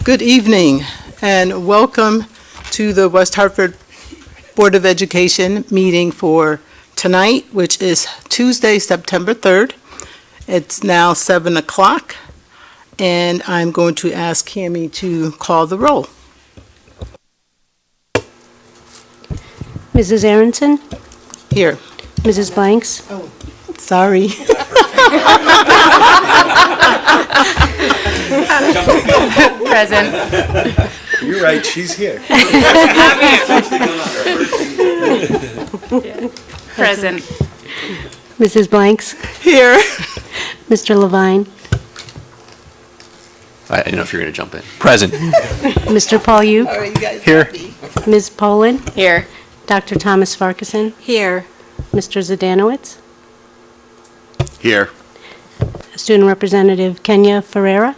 Good evening and welcome to the West Hartford Board of Education meeting for tonight, which is Tuesday, September 3rd. It's now 7 o'clock and I'm going to ask Cammie to call the roll. Mrs. Aronson? Here. Mrs. Blanks? Oh, sorry. Present. You're right, she's here. Present. Mrs. Blanks? Here. Mr. Levine? I didn't know if you were going to jump in. Present. Mr. Paul Yu? All right, you guys Here. happy? Ms. Poland? Here. Dr. Thomas Farquharson? Here. Mr. Zdanowitz? Here. Student Representative Kenya Ferreira?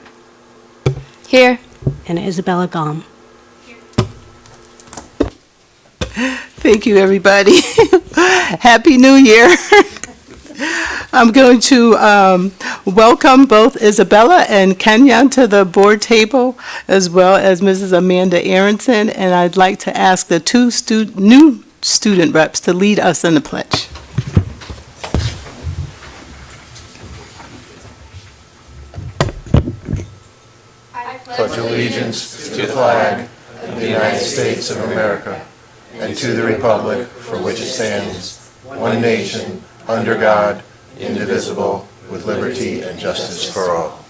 Here. And Isabella Gom. Thank you, everybody. Happy New Year. I'm going to welcome both Isabella and Kenya to the board table, as well as Mrs. Amanda Aronson, and I'd like to ask the two new student reps to lead us in the pledge. Pledge allegiance to the flag of the United States of America and to the republic for which it stands, one nation, under God, indivisible, with liberty and justice for all.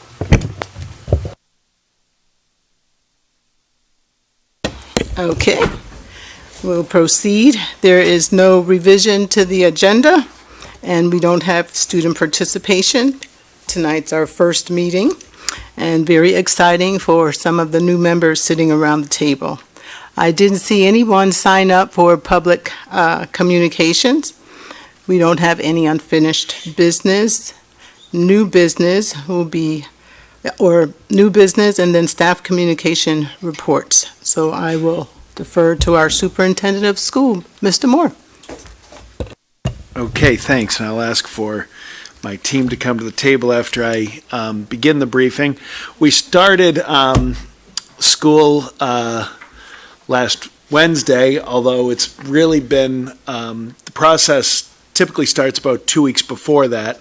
Okay, we'll proceed. There is no revision to the agenda, and we don't have student participation. Tonight's our first meeting, and very exciting for some of the new members sitting around the table. I didn't see anyone sign up for public communications. We don't have any unfinished business. New business will be, or new business and then staff communication reports. So I will defer to our superintendent of school, Mr. Moore. Okay, thanks. And I'll ask for my team to come to the table after I begin the briefing. We started school last Wednesday, although it's really been, the process typically starts about 2 weeks before that.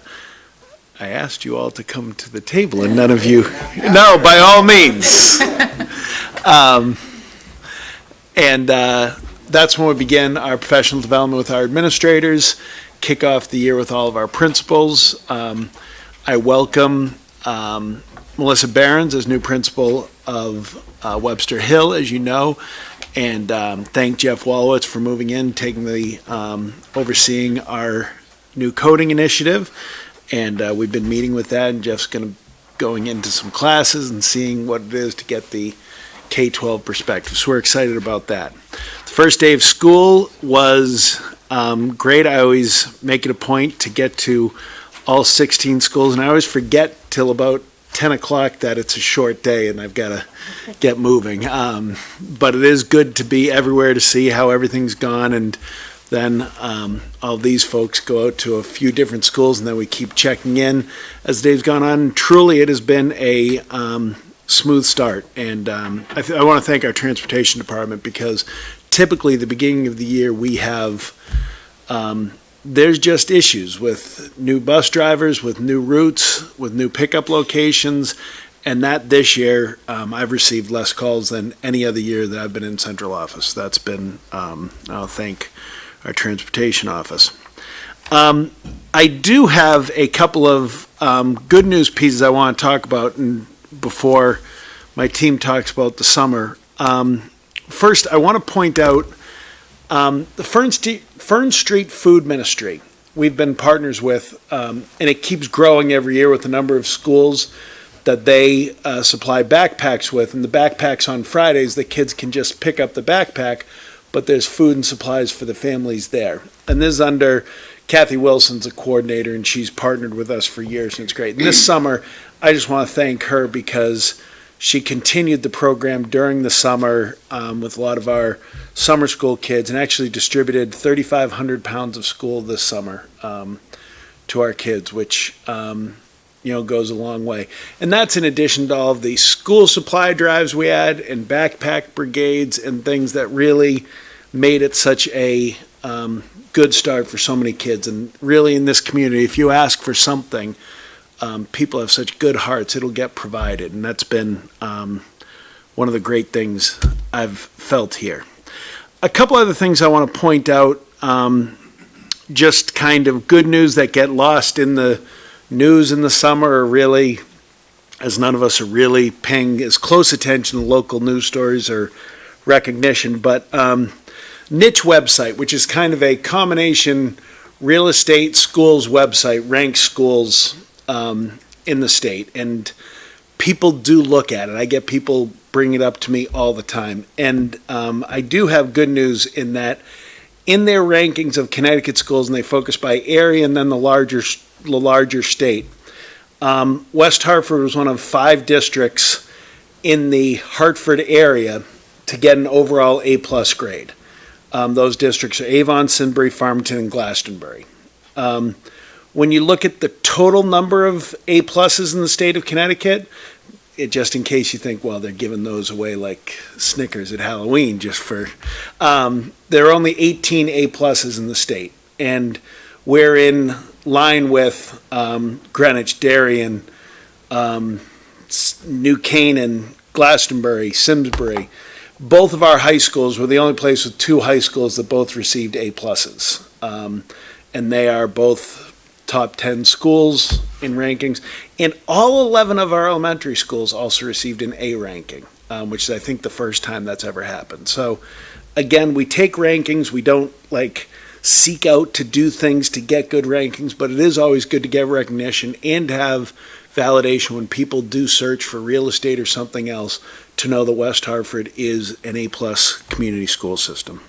I asked you all to come to the table and none of you, no, by all means. That's when we begin our professional development with our administrators, kick off the year with all of our principals. I welcome Melissa Behrens as new principal of Webster Hill, as you know, and thank Jeff Wallowitz for moving in, taking the overseeing our new coding initiative, and we've been meeting with that, and Jeff's going into some classes and seeing what it is to get the K-12 perspective. So we're excited about that. The first day of school was great. I always make it a point to get to all 16 schools, and I always forget till about 10 o'clock that it's a short day and I've got to get moving. But it is good to be everywhere to see how everything's gone, and then all these folks go out to a few different schools, and then we keep checking in as the day's gone on. Truly, it has been a smooth start, and I want to thank our transportation department, because typically the beginning of the year we have there's just issues with new bus drivers, with new routes, with new pickup locations, and that this year I've received less calls than any other year that I've been in central office. That's been, I'll thank our transportation office. I do have a couple of good news pieces I want to talk about before my team talks about the summer. First, I want to point out the Fern Street Food Ministry. We've been partners with, and it keeps growing every year with the number of schools that they supply backpacks with. And the backpacks on Fridays, the kids can just pick up the backpack, but there's food and supplies for the families there. And this is under Kathy Wilson's a coordinator, and she's partnered with us for years, and it's great. And this summer, I just want to thank her because she continued the program during the summer with a lot of our summer school kids, and actually distributed 3,500 pounds of school this summer to our kids, which goes a long way. And that's in addition to all of the school supply drives we had and backpack brigades and things that really made it such a good start for so many kids. And really in this community, if you ask for something, people have such good hearts, it'll get provided. And that's been one of the great things I've felt here. A couple other things I want to point out, just kind of good news that get lost in the news in the summer, or really, as none of us are really paying as close attention to local news stories or recognition, but niche website, which is kind of a combination real estate schools website, ranks schools in the state, and people do look at it. I get people bring it up to me all the time, and I do have good news in that in their rankings of Connecticut schools, and they focus by area and then the larger state, West Hartford was one of 5 districts in the Hartford area to get an overall A+ grade. Those districts are Avon, Sunbury, Farmington, and Glastonbury. When you look at the total number of A+ in the state of Connecticut, just in case you think, well, they're giving those away like Snickers at Halloween, just for, there are only 18 A+ in the state. And we're in line with Greenwich, Darien, New Canaan, Glastonbury, Simsbury. Both of our high schools were the only place with 2 high schools that both received A+. And they are both top 10 schools in rankings. And all 11 of our elementary schools also received an A ranking, which is, I think, the first time that's ever happened. So, again, we take rankings. We don't, seek out to do things to get good rankings, but it is always good to get recognition and to have validation when people do search for real estate or something else to know that West Hartford is an A+ community school system.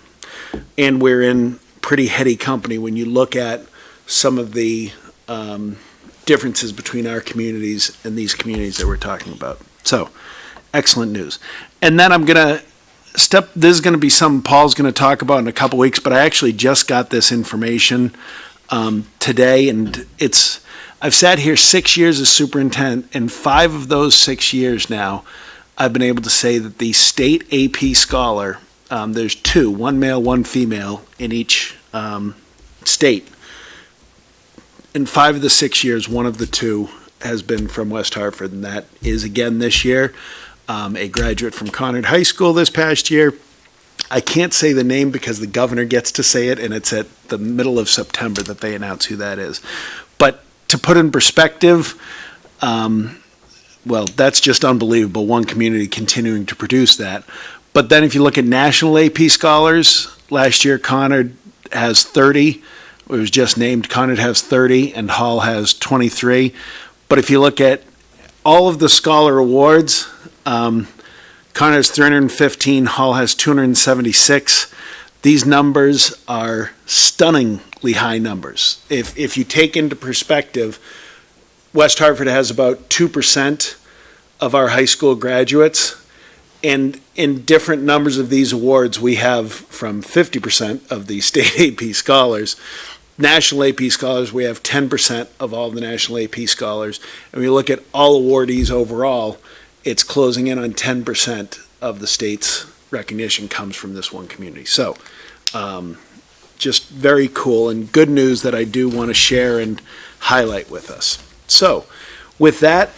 And we're in pretty heady company when you look at some of the differences between our communities and these communities that we're talking about. So, excellent news. And then I'm going to this is going to be something Paul's going to talk about in a couple weeks, but I actually just got this information today, and I've sat here 6 years as superintendent, and 5 of those 6 years now, I've been able to say that the state AP scholar, there's 2, one male, one female in each state. In 5 of the 6 years, one of the 2 has been from West Hartford, and that is again this year. A graduate from Conard High School this past year. I can't say the name because the governor gets to say it, and it's at the middle of September that they announce who that is. But to put in perspective, well, that's just unbelievable, one community continuing to produce that. But then if you look at national AP scholars, last year Conard has 30. It was just named. Conard has 30, and Hall has 23. But if you look at all of the scholar awards, Conard has 315, Hall has 276. These numbers are stunningly high numbers. If you take into perspective, West Hartford has about 2% of our high school graduates, and in different numbers of these awards, we have from 50% of the state AP scholars. National AP scholars, we have 10% of all the national AP scholars. And when you look at all awardees overall, it's closing in on 10% of the state's recognition comes from this one community. So, just very cool and good news that I do want to share and highlight with us. So, with that,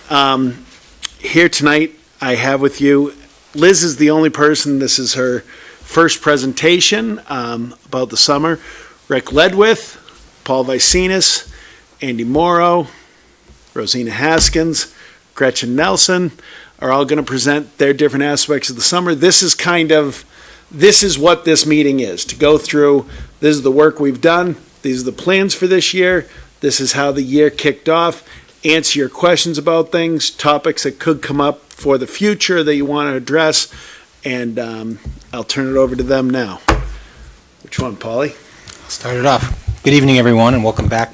here tonight I have with you, Liz is the only person, this is her first presentation about the summer. Rick Ledwith, Paul Vicinus, Andy Morrow, Roszena Haskins, Gretchen Nelson are all going to present their different aspects of the summer. This is what this meeting is, to go through, this is the work we've done, these are the plans for this year, this is how the year kicked off, answer your questions about things, topics that could come up for the future that you want to address, and I'll turn it over to them now. Which one, Paulie? Start it off. Good evening, everyone, and welcome back.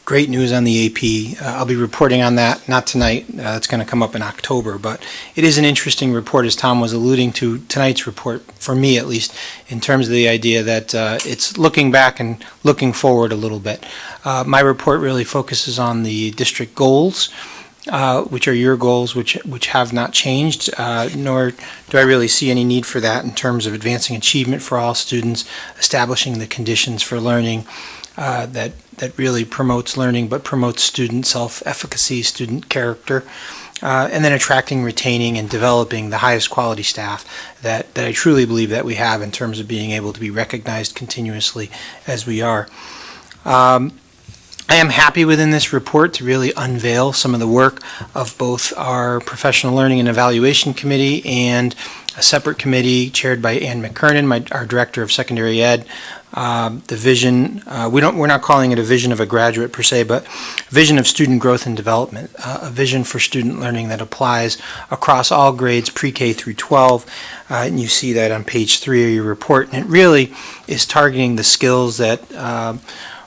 great news on the AP. I'll be reporting on that, not tonight. It's going to come up in October, but it is an interesting report, as Tom was alluding to tonight's report, for me at least, in terms of the idea that it's looking back and looking forward a little bit. My report really focuses on the district goals, which are your goals, which have not changed, nor do I really see any need for that in terms of advancing achievement for all students, establishing the conditions for learning that really promotes learning, but promotes student self-efficacy, student character, and then attracting, retaining, and developing the highest quality staff that I truly believe that we have in terms of being able to be recognized continuously as we are. I am happy within this report to really unveil some of the work of both our Professional Learning and Evaluation Committee and a separate committee chaired by Ann McKernan, our Director of Secondary Ed. The vision, we're not calling it a vision of a graduate per se, but vision of student growth and development, a vision for student learning that applies across all grades, pre-K through 12, and you see that on page 3 of your report, and it really is targeting the skills that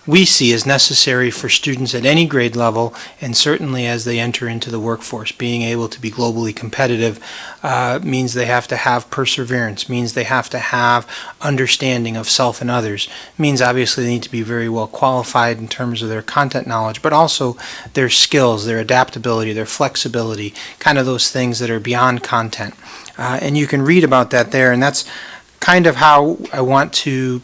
we see as necessary for students at any grade level, and certainly as they enter into the workforce. Being able to be globally competitive means they have to have perseverance, means they have to have understanding of self and others, means obviously they need to be very well qualified in terms of their content knowledge, but also their skills, their adaptability, their flexibility, kind of those things that are beyond content. And you can read about that there, and that's kind of how I want to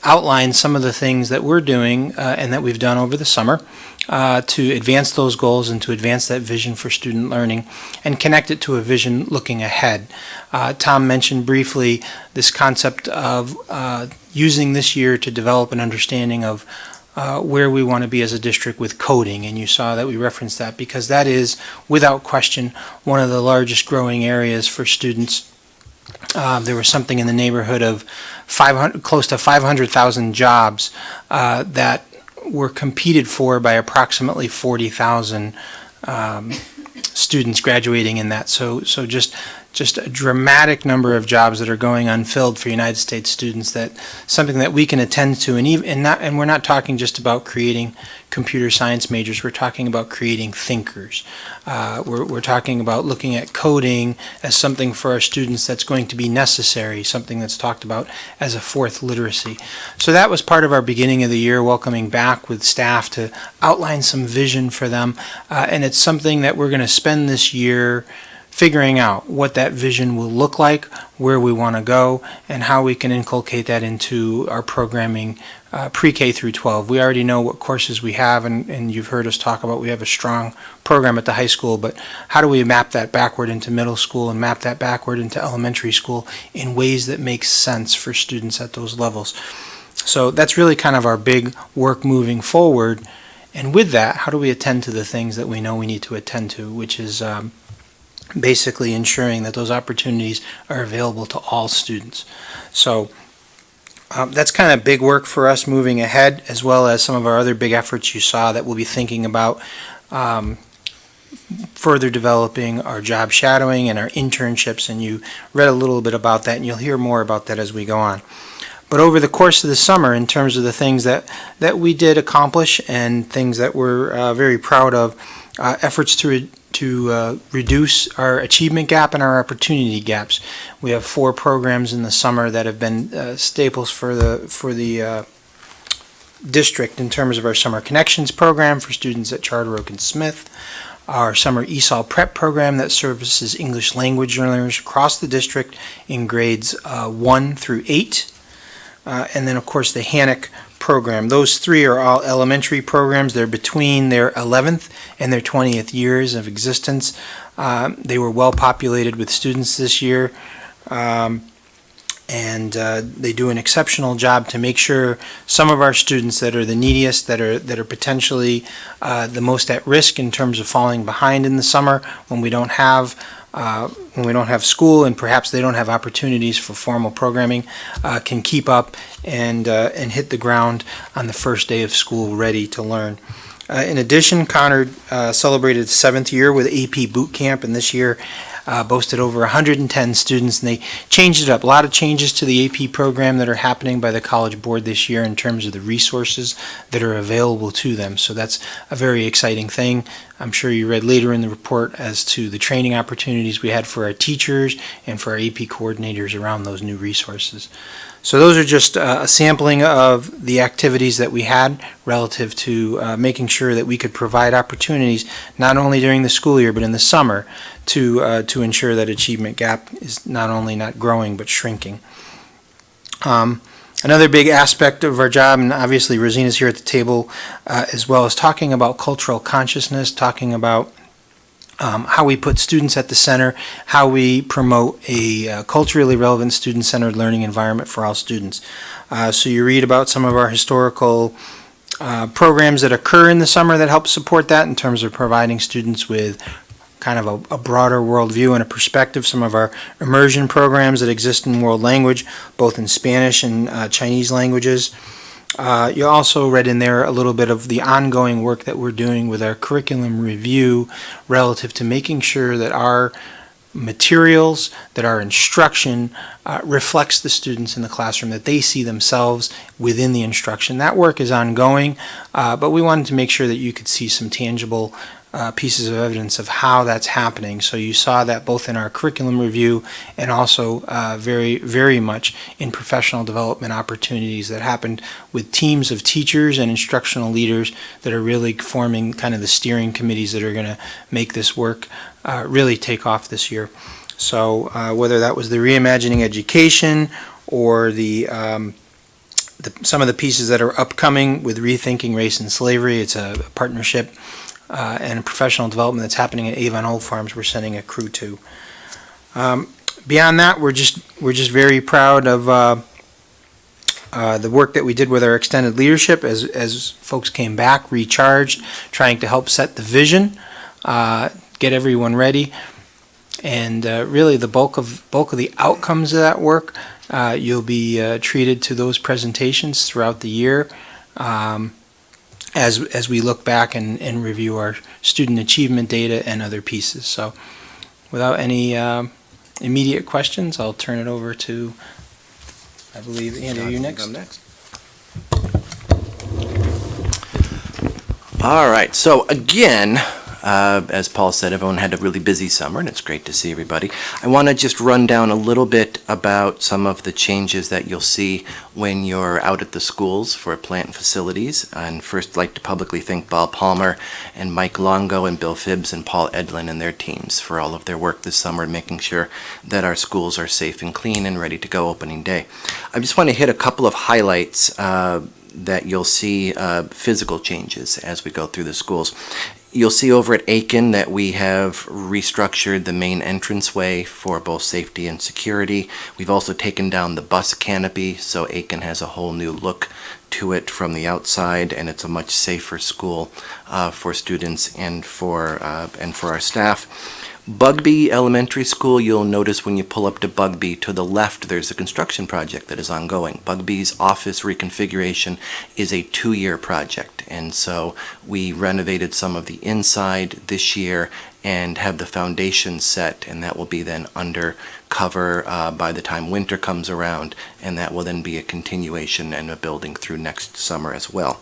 outline some of the things that we're doing and that we've done over the summer to advance those goals and to advance that vision for student learning and connect it to a vision looking ahead. Tom mentioned briefly this concept of using this year to develop an understanding of where we want to be as a district with coding, and you saw that we referenced that because that is, without question, one of the largest growing areas for students. There was something in the neighborhood of close to 500,000 jobs that were competed for by approximately 40,000 students graduating in that. So just a dramatic number of jobs that are going unfilled for United States students. That something that we can attend to, and we're not talking just about creating computer science majors. We're talking about creating thinkers. We're talking about looking at coding as something for our students that's going to be necessary, something that's talked about as a fourth literacy. So that was part of our beginning of the year, welcoming back with staff to outline some vision for them, and it's something that we're going to spend this year figuring out what that vision will look like, where we want to go, and how we can inculcate that into our programming pre-K through 12. We already know what courses we have, and you've heard us talk about we have a strong program at the high school, but how do we map that backward into middle school and map that backward into elementary school in ways that make sense for students at those levels? So that's really kind of our big work moving forward. And with that, how do we attend to the things that we know we need to attend to, which is basically ensuring that those opportunities are available to all students. So that's kind of big work for us moving ahead, as well as some of our other big efforts you saw that we'll be thinking about further developing our job shadowing and our internships, and you read a little bit about that, and you'll hear more about that as we go on. But over the course of the summer, in terms of the things that we did accomplish and things that we're very proud of, efforts to reduce our achievement gap and our opportunity gaps. We have 4 programs in the summer that have been staples for the district in terms of our Summer Connections program for students at Charter Oak and Smith, our Summer ESOL Prep program that services English language learners across the district in grades 1 through 8, and then of course the HANIC program. Those 3 are all elementary programs. They're between their 11th and their 20th years of existence. They were well populated with students this year, and they do an exceptional job to make sure some of our students that are the neediest, that are potentially the most at risk in terms of falling behind in the summer when we don't have school and perhaps they don't have opportunities for formal programming, can keep up and hit the ground on the first day of school ready to learn. In addition, Conard celebrated its 7th year with AP Boot Camp, and this year boasted over 110 students, and they changed it up. A lot of changes to the AP program that are happening by the College Board this year in terms of the resources that are available to them. So that's a very exciting thing. I'm sure you read later in the report as to the training opportunities we had for our teachers and for our AP coordinators around those new resources. So those are just a sampling of the activities that we had relative to making sure that we could provide opportunities not only during the school year but in the summer to ensure that achievement gap is not only not growing but shrinking. Another big aspect of our job, and obviously Roszena here at the table as well, is talking about cultural consciousness, talking about how we put students at the center, how we promote a culturally relevant student-centered learning environment for all students. So you read about some of our historical programs that occur in the summer that help support that in terms of providing students with kind of a broader worldview and a perspective. Some of our immersion programs that exist in world language, both in Spanish and Chinese languages. You also read in there a little bit of the ongoing work that we're doing with our curriculum review relative to making sure that our materials, that our instruction reflects the students in the classroom, that they see themselves within the instruction. That work is ongoing, but we wanted to make sure that you could see some tangible pieces of evidence of how that's happening. So you saw that both in our curriculum review and also very, very much in professional development opportunities that happened with teams of teachers and instructional leaders that are really forming kind of the steering committees that are going to make this work really take off this year. So whether that was the Reimagining Education or some of the pieces that are upcoming with Rethinking Race and Slavery, it's a partnership and professional development that's happening at Avon Old Farms we're sending a crew to. Beyond that, we're just very proud of the work that we did with our extended leadership as folks came back, recharged, trying to help set the vision, get everyone ready, and really the bulk of the outcomes of that work you'll be treated to those presentations throughout the year. As we look back and review our student achievement data and other pieces. So without any immediate questions, I'll turn it over to, I believe, Andrew, you next. I'm next. All right, so again, as Paul said, everyone had a really busy summer, and it's great to see everybody. I want to just run down a little bit about some of the changes that you'll see when you're out at the schools for plant and facilities. And first, I'd like to publicly thank Bob Palmer and Mike Longo and Bill Phibbs and Paul Edlin and their teams for all of their work this summer, making sure that our schools are safe and clean and ready to go opening day. I just want to hit a couple of highlights that you'll see physical changes as we go through the schools. You'll see over at Aiken that we have restructured the main entranceway for both safety and security. We've also taken down the bus canopy, so Aiken has a whole new look to it from the outside, and it's a much safer school for students and for our staff. Bugby Elementary School, you'll notice when you pull up to Bugby, to the left there's a construction project that is ongoing. Bugby's office reconfiguration is a 2-year project, and so we renovated some of the inside this year and have the foundation set, and that will be then under cover by the time winter comes around, and that will then be a continuation and a building through next summer as well.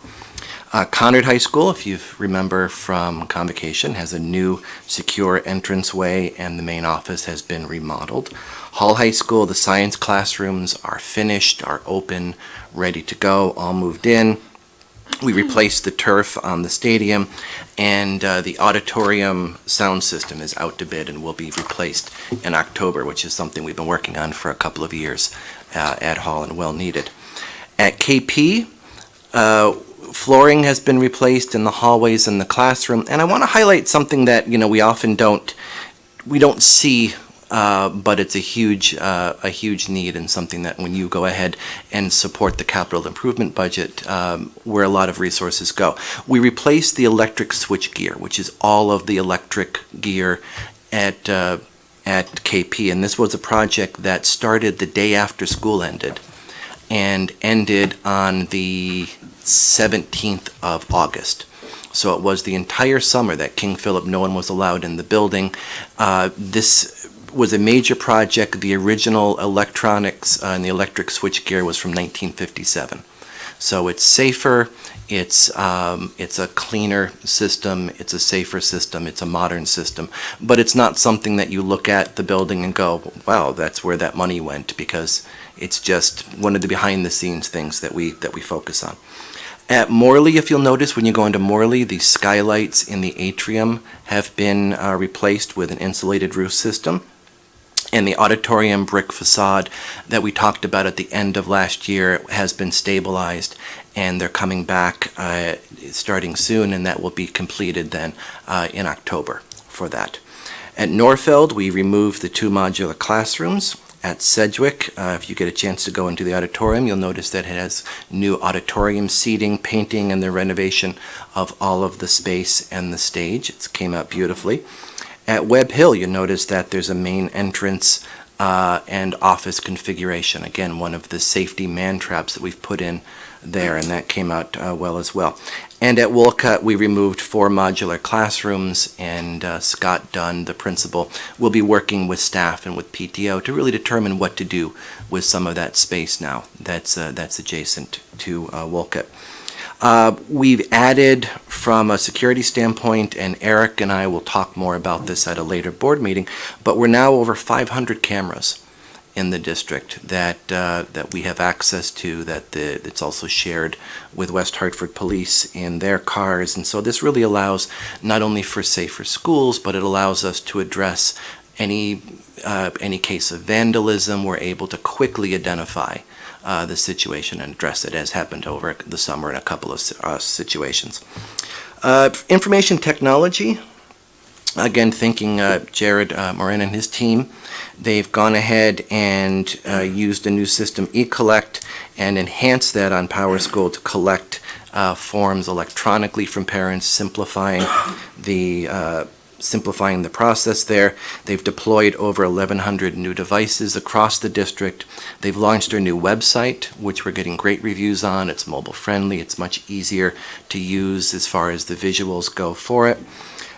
Conard High School, if you remember from Convocation, has a new secure entranceway and the main office has been remodeled. Hall High School, the science classrooms are finished, are open, ready to go, all moved in. We replaced the turf on the stadium, and the auditorium sound system is out to bid and will be replaced in October, which is something we've been working on for a couple of years at Hall and well needed. At KP, flooring has been replaced in the hallways and the classroom, and I want to highlight something that we often don't see, but it's a huge need and something that when you go ahead and support the capital improvement budget, where a lot of resources go. We replaced the electric switch gear, which is all of the electric gear at KP, and this was a project that started the day after school ended and ended on the 17th of August. So it was the entire summer that King Philip, no one was allowed in the building. This was a major project. The original electronics and the electric switchgear was from 1957. So it's safer, it's a cleaner system, it's a safer system, it's a modern system, but it's not something that you look at the building and go, wow, that's where that money went, because it's just one of the behind-the-scenes things that we focus on. At Morley, if you'll notice, when you go into Morley, the skylights in the atrium have been replaced with an insulated roof system. And the auditorium brick facade that we talked about at the end of last year has been stabilized, and they're coming back starting soon, and that will be completed then in October for that. At Norfeld, we removed the 2 modular classrooms. At Sedgwick, if you get a chance to go into the auditorium, you'll notice that it has new auditorium seating, painting, and the renovation of all of the space and the stage. It came out beautifully. At Webb Hill, you'll notice that there's a main entrance and office configuration. Again, one of the safety man traps that we've put in there, and that came out well as well. And at Wolcott, we removed 4 modular classrooms, and Scott Dunn, the principal, will be working with staff and with PTO to really determine what to do with some of that space now that's adjacent to Wolcott. We've added, from a security standpoint, and Eric and I will talk more about this at a later board meeting, but we're now over 500 cameras in the district that we have access to, that's also shared with West Hartford Police in their cars. And so this really allows not only for safer schools, but it allows us to address any case of vandalism. We're able to quickly identify the situation and address it, as happened over the summer in a couple of situations. Information technology, again, thanking Jared Moran and his team. They've gone ahead and used a new system, eCollect, and enhanced that on PowerSchool to collect forms electronically from parents, simplifying the process there. They've deployed over 1,100 new devices across the district. They've launched their new website, which we're getting great reviews on. It's mobile friendly. It's much easier to use as far as the visuals go for it.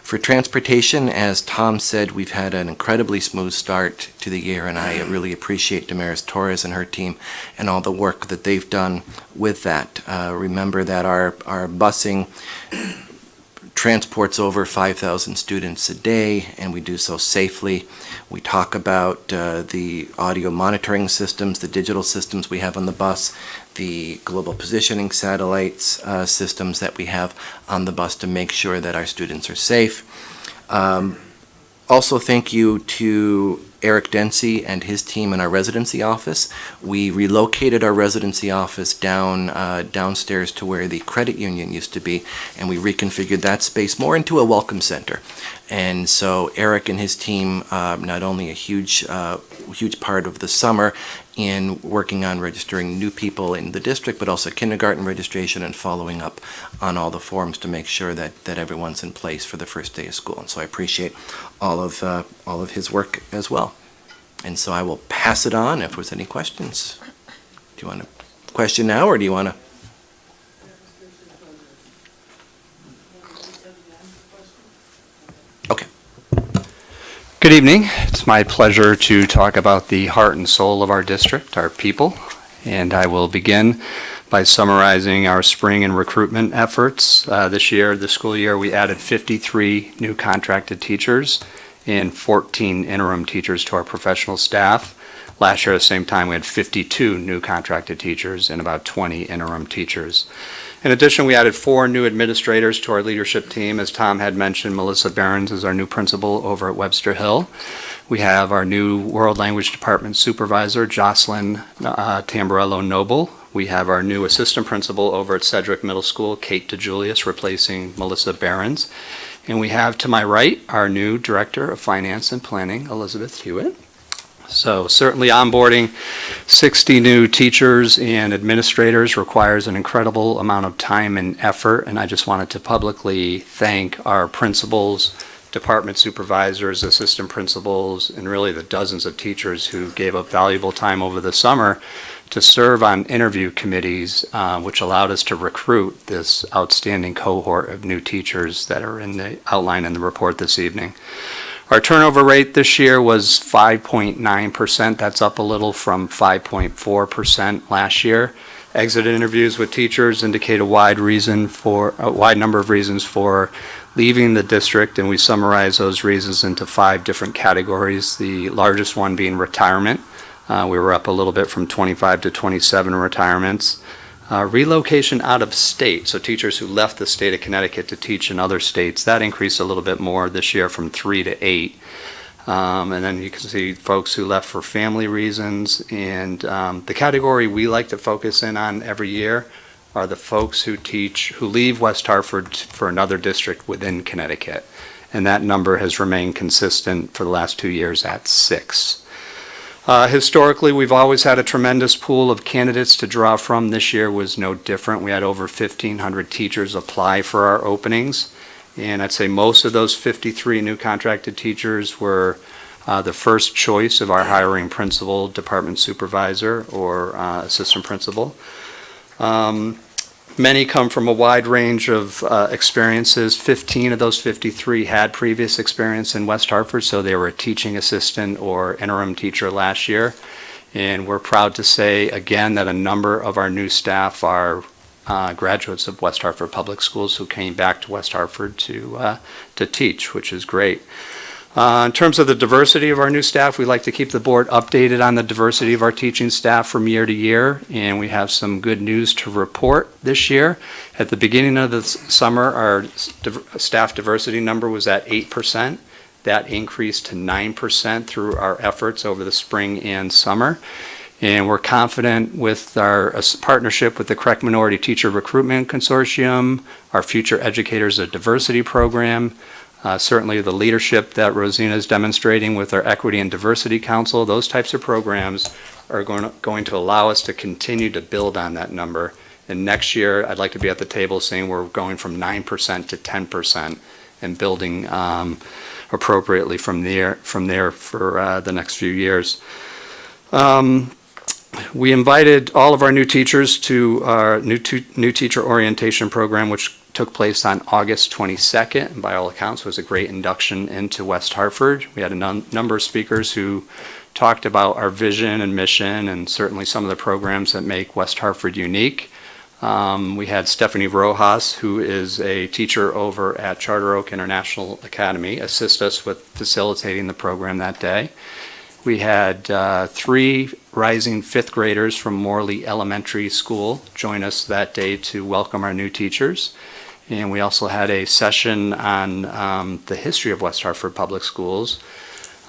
For transportation, as Tom said, we've had an incredibly smooth start to the year, and I really appreciate Damaris Torres and her team and all the work that they've done with that. Remember that our busing transports over 5,000 students a day, and we do so safely. We talk about the audio monitoring systems, the digital systems we have on the bus, the global positioning satellites systems that we have on the bus to make sure that our students are safe. Also, thank you to Eric Dempsey and his team in our residency office. We relocated our residency office downstairs to where the credit union used to be, and we reconfigured that space more into a welcome center. And so Eric and his team, not only a huge part of the summer in working on registering new people in the district, but also kindergarten registration and following up on all the forms to make sure that everyone's in place for the first day of school. And so I appreciate all of his work as well. And so I will pass it on if there's any questions. Do you want to question now, or do you want to? Okay. Good evening. It's my pleasure to talk about the heart and soul of our district, our people. And I will begin by summarizing our spring and recruitment efforts. This school year, we added 53 new contracted teachers and 14 interim teachers to our professional staff. Last year, at the same time, we had 52 new contracted teachers and about 20 interim teachers. In addition, we added 4 new administrators to our leadership team. As Tom had mentioned, Melissa Behrens is our new principal over at Webster Hill. We have our new World Language Department supervisor, Jocelyn Tamburello Noble. We have our new assistant principal over at Sedgwick Middle School, Kate DeJulius, replacing Melissa Behrens. And we have to my right our new Director of Finance and Planning, Elizabeth Hewitt. So certainly onboarding 60 new teachers and administrators requires an incredible amount of time and effort, and I just wanted to publicly thank our principals, department supervisors, assistant principals, and really the dozens of teachers who gave up valuable time over the summer to serve on interview committees, which allowed us to recruit this outstanding cohort of new teachers that are outlined in the report this evening. Our turnover rate this year was 5.9%. That's up a little from 5.4% last year. Exit interviews with teachers indicate a wide number of reasons for leaving the district, and we summarize those reasons into 5 different categories, the largest one being retirement. We were up a little bit from 25 to 27 retirements. Relocation out of state, so teachers who left the state of Connecticut to teach in other states, that increased a little bit more this year from 3 to 8. And then you can see folks who left for family reasons. And the category we like to focus in on every year are the folks who leave West Hartford for another district within Connecticut. And that number has remained consistent for the last 2 years at 6. Historically, we've always had a tremendous pool of candidates to draw from. This year was no different. We had over 1,500 teachers apply for our openings. And I'd say most of those 53 new contracted teachers were the first choice of our hiring principal, department supervisor, or assistant principal. Many come from a wide range of experiences. 15 of those 53 had previous experience in West Hartford, so they were a teaching assistant or interim teacher last year. And we're proud to say, again, that a number of our new staff are graduates of West Hartford Public Schools who came back to West Hartford to teach, which is great. In terms of the diversity of our new staff, we like to keep the board updated on the diversity of our teaching staff from year to year, and we have some good news to report this year. At the beginning of the summer, our staff diversity number was at 8%. That increased to 9% through our efforts over the spring and summer. And we're confident with our partnership with the Correct Minority Teacher Recruitment Consortium, our Future Educators of Diversity program, certainly the leadership that Roszena is demonstrating with our Equity and Diversity Council. Those types of programs are going to allow us to continue to build on that number. And next year, I'd like to be at the table saying we're going from 9% to 10% and building appropriately from there for the next few years. We invited all of our new teachers to our new teacher orientation program, which took place on August 22nd, and by all accounts was a great induction into West Hartford. We had a number of speakers who talked about our vision and mission and certainly some of the programs that make West Hartford unique. We had Stephanie Rojas, who is a teacher over at Charter Oak International Academy, assist us with facilitating the program that day. We had 3 rising 5th graders from Morley Elementary School join us that day to welcome our new teachers. And we also had a session on the history of West Hartford Public Schools.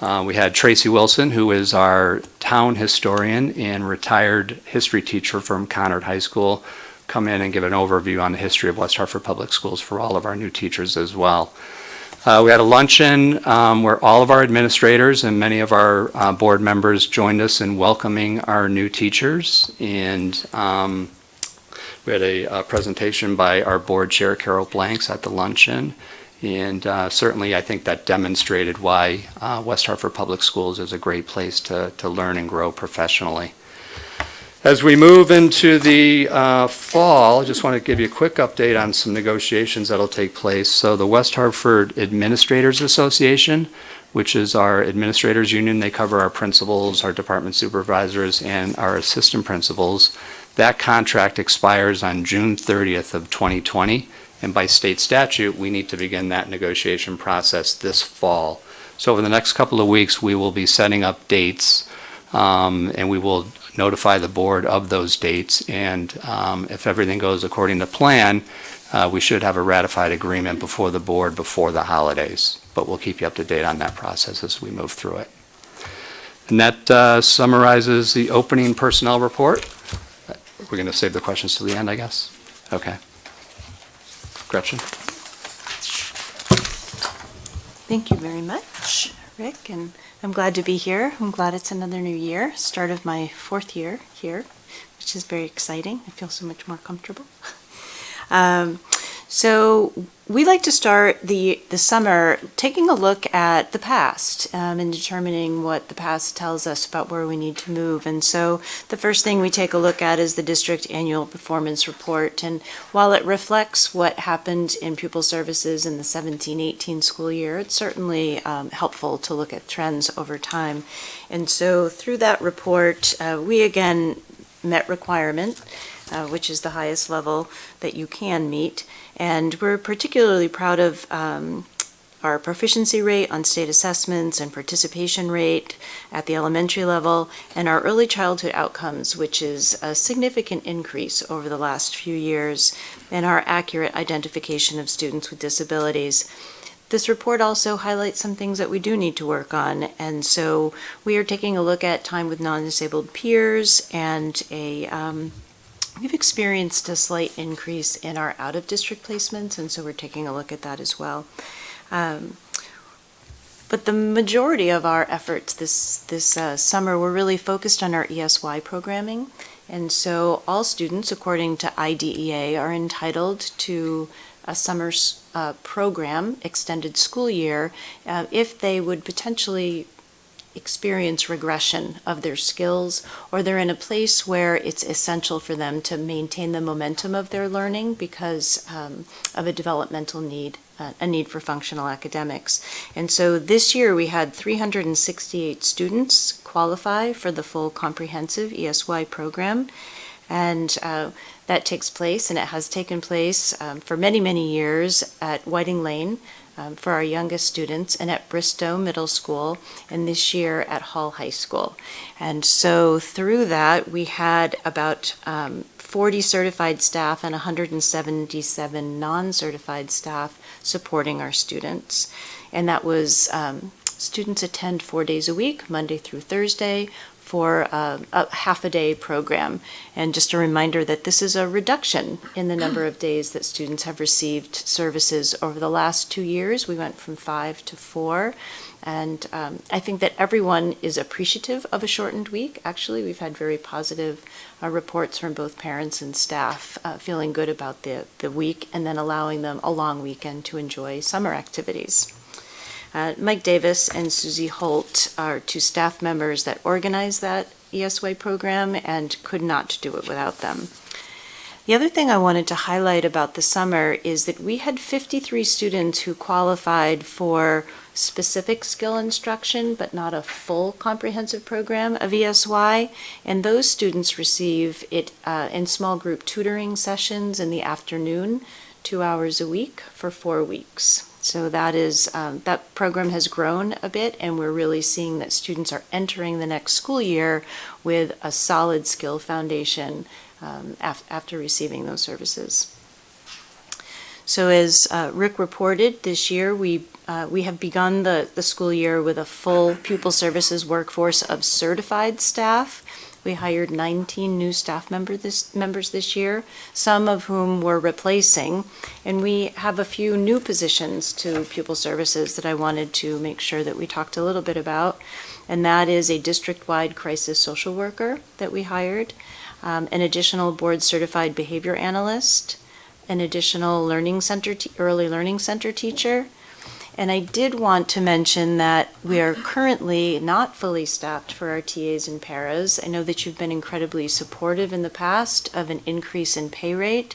We had Tracy Wilson, who is our town historian and retired history teacher from Conard High School, come in and give an overview on the history of West Hartford Public Schools for all of our new teachers as well. We had a luncheon where all of our administrators and many of our board members joined us in welcoming our new teachers. And we had a presentation by our board chair, Carol Blanks, at the luncheon. And certainly I think that demonstrated why West Hartford Public Schools is a great place to learn and grow professionally. As we move into the fall, I just want to give you a quick update on some negotiations that'll take place. So the West Hartford Administrators Association, which is our administrators union, they cover our principals, our department supervisors, and our assistant principals. That contract expires on June 30th of 2020, and by state statute, we need to begin that negotiation process this fall. So over the next couple of weeks, we will be setting up dates, and we will notify the board of those dates, and if everything goes according to plan, we should have a ratified agreement before the board before the holidays, but we'll keep you up to date on that process as we move through it. And that summarizes the opening personnel report. We're going to save the questions to the end, I guess. Okay. Gretchen? Thank you very much, Rick, and I'm glad to be here. I'm glad it's another new year, start of my 4th year here, which is very exciting. I feel so much more comfortable. So we like to start the summer taking a look at the past and determining what the past tells us about where we need to move. And so the first thing we take a look at is the district annual performance report. And while it reflects what happened in pupil services in the 17-18 school year, it's certainly helpful to look at trends over time. And so through that report, we again met requirement, which is the highest level that you can meet. And we're particularly proud of our proficiency rate on state assessments and participation rate at the elementary level, and our early childhood outcomes, which is a significant increase over the last few years, and our accurate identification of students with disabilities. This report also highlights some things that we do need to work on, and so we are taking a look at time with non-disabled peers, and we've experienced a slight increase in our out-of-district placements, and so we're taking a look at that as well. But the majority of our efforts this summer were really focused on our ESY programming, and so all students, according to IDEA, are entitled to a summer program, extended school year, if they would potentially experience regression of their skills, or they're in a place where it's essential for them to maintain the momentum of their learning because of a developmental need, a need for functional academics. And so this year we had 368 students qualify for the full comprehensive ESY program. And that takes place, and it has taken place for many, many years at Whiting Lane, for our youngest students, and at Bristow Middle School, and this year at Hall High School. And so through that, we had about 40 certified staff and 177 non-certified staff supporting our students. And that was students attend 4 days a week, Monday through Thursday, for a half-a-day program. And just a reminder that this is a reduction in the number of days that students have received services over the last 2 years. We went from 5 to 4. And I think that everyone is appreciative of a shortened week. Actually, we've had very positive reports from both parents and staff feeling good about the week, and then allowing them a long weekend to enjoy summer activities. Mike Davis and Susie Holt are two staff members that organize that ESY program and could not do it without them. The other thing I wanted to highlight about the summer is that we had 53 students who qualified for specific skill instruction, but not a full comprehensive program of ESY, and those students receive it in small group tutoring sessions in the afternoon, 2 hours a week for 4 weeks. So that program has grown a bit, and we're really seeing that students are entering the next school year with a solid skill foundation after receiving those services. So as Rick reported, this year we have begun the school year with a full pupil services workforce of certified staff. We hired 19 new staff members this year, some of whom we're replacing, and we have a few new positions to pupil services that I wanted to make sure that we talked a little bit about, and that is a district-wide crisis social worker that we hired, an additional board-certified behavior analyst, an additional early learning center teacher. And I did want to mention that we are currently not fully staffed for our TAs and paras. I know that you've been incredibly supportive in the past of an increase in pay rate,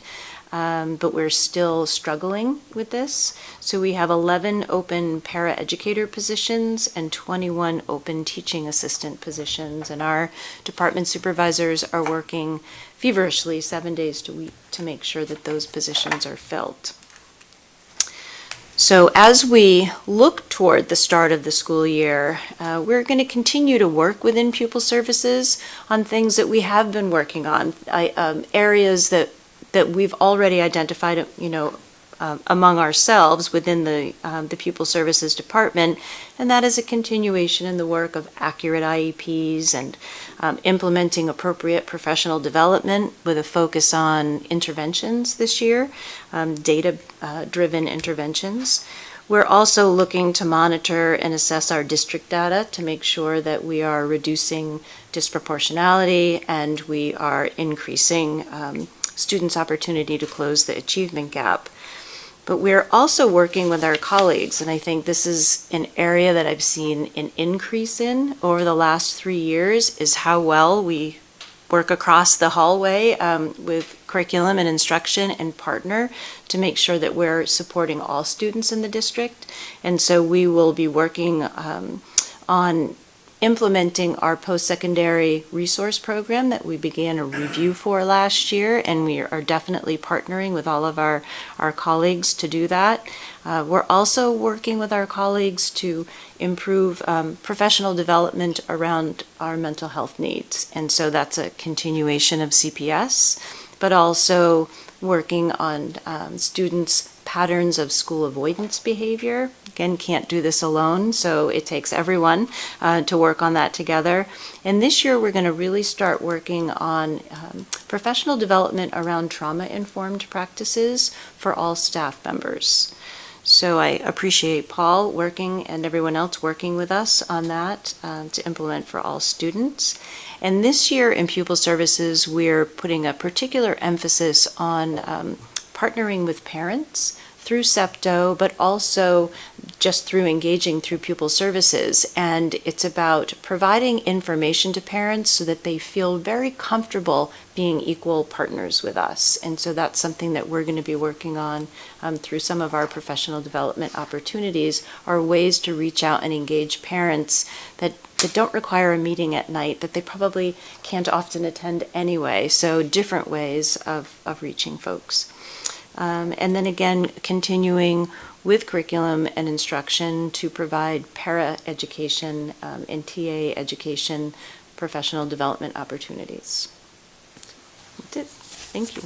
but we're still struggling with this. So we have 11 open para-educator positions and 21 open teaching assistant positions, and our department supervisors are working feverishly 7 days a week to make sure that those positions are filled. So as we look toward the start of the school year, we're going to continue to work within pupil services on things that we have been working on, areas that we've already identified, among ourselves within the pupil services department, and that is a continuation in the work of accurate IEPs and implementing appropriate professional development with a focus on interventions this year, data-driven interventions. We're also looking to monitor and assess our district data to make sure that we are reducing disproportionality and we are increasing students' opportunity to close the achievement gap. But we're also working with our colleagues, and I think this is an area that I've seen an increase in over the last 3 years, is how well we work across the hallway with curriculum and instruction and partner to make sure that we're supporting all students in the district. And so we will be working on implementing our post-secondary resource program that we began a review for last year, and we are definitely partnering with all of our colleagues to do that. We're also working with our colleagues to improve professional development around our mental health needs. And so that's a continuation of CPS, but also working on students' patterns of school avoidance behavior. Again, can't do this alone, so it takes everyone to work on that together. And this year, we're going to really start working on professional development around trauma-informed practices for all staff members. So I appreciate Paul working and everyone else working with us on that to implement for all students. And this year in Pupil Services, we're putting a particular emphasis on partnering with parents through SEPTO, but also just through engaging through Pupil Services. And it's about providing information to parents so that they feel very comfortable being equal partners with us. And so that's something that we're going to be working on through some of our professional development opportunities, are ways to reach out and engage parents that don't require a meeting at night, that they probably can't often attend anyway. So different ways of reaching folks. And then again, continuing with curriculum and instruction to provide para-education and TA education professional development opportunities. That's it. Thank you.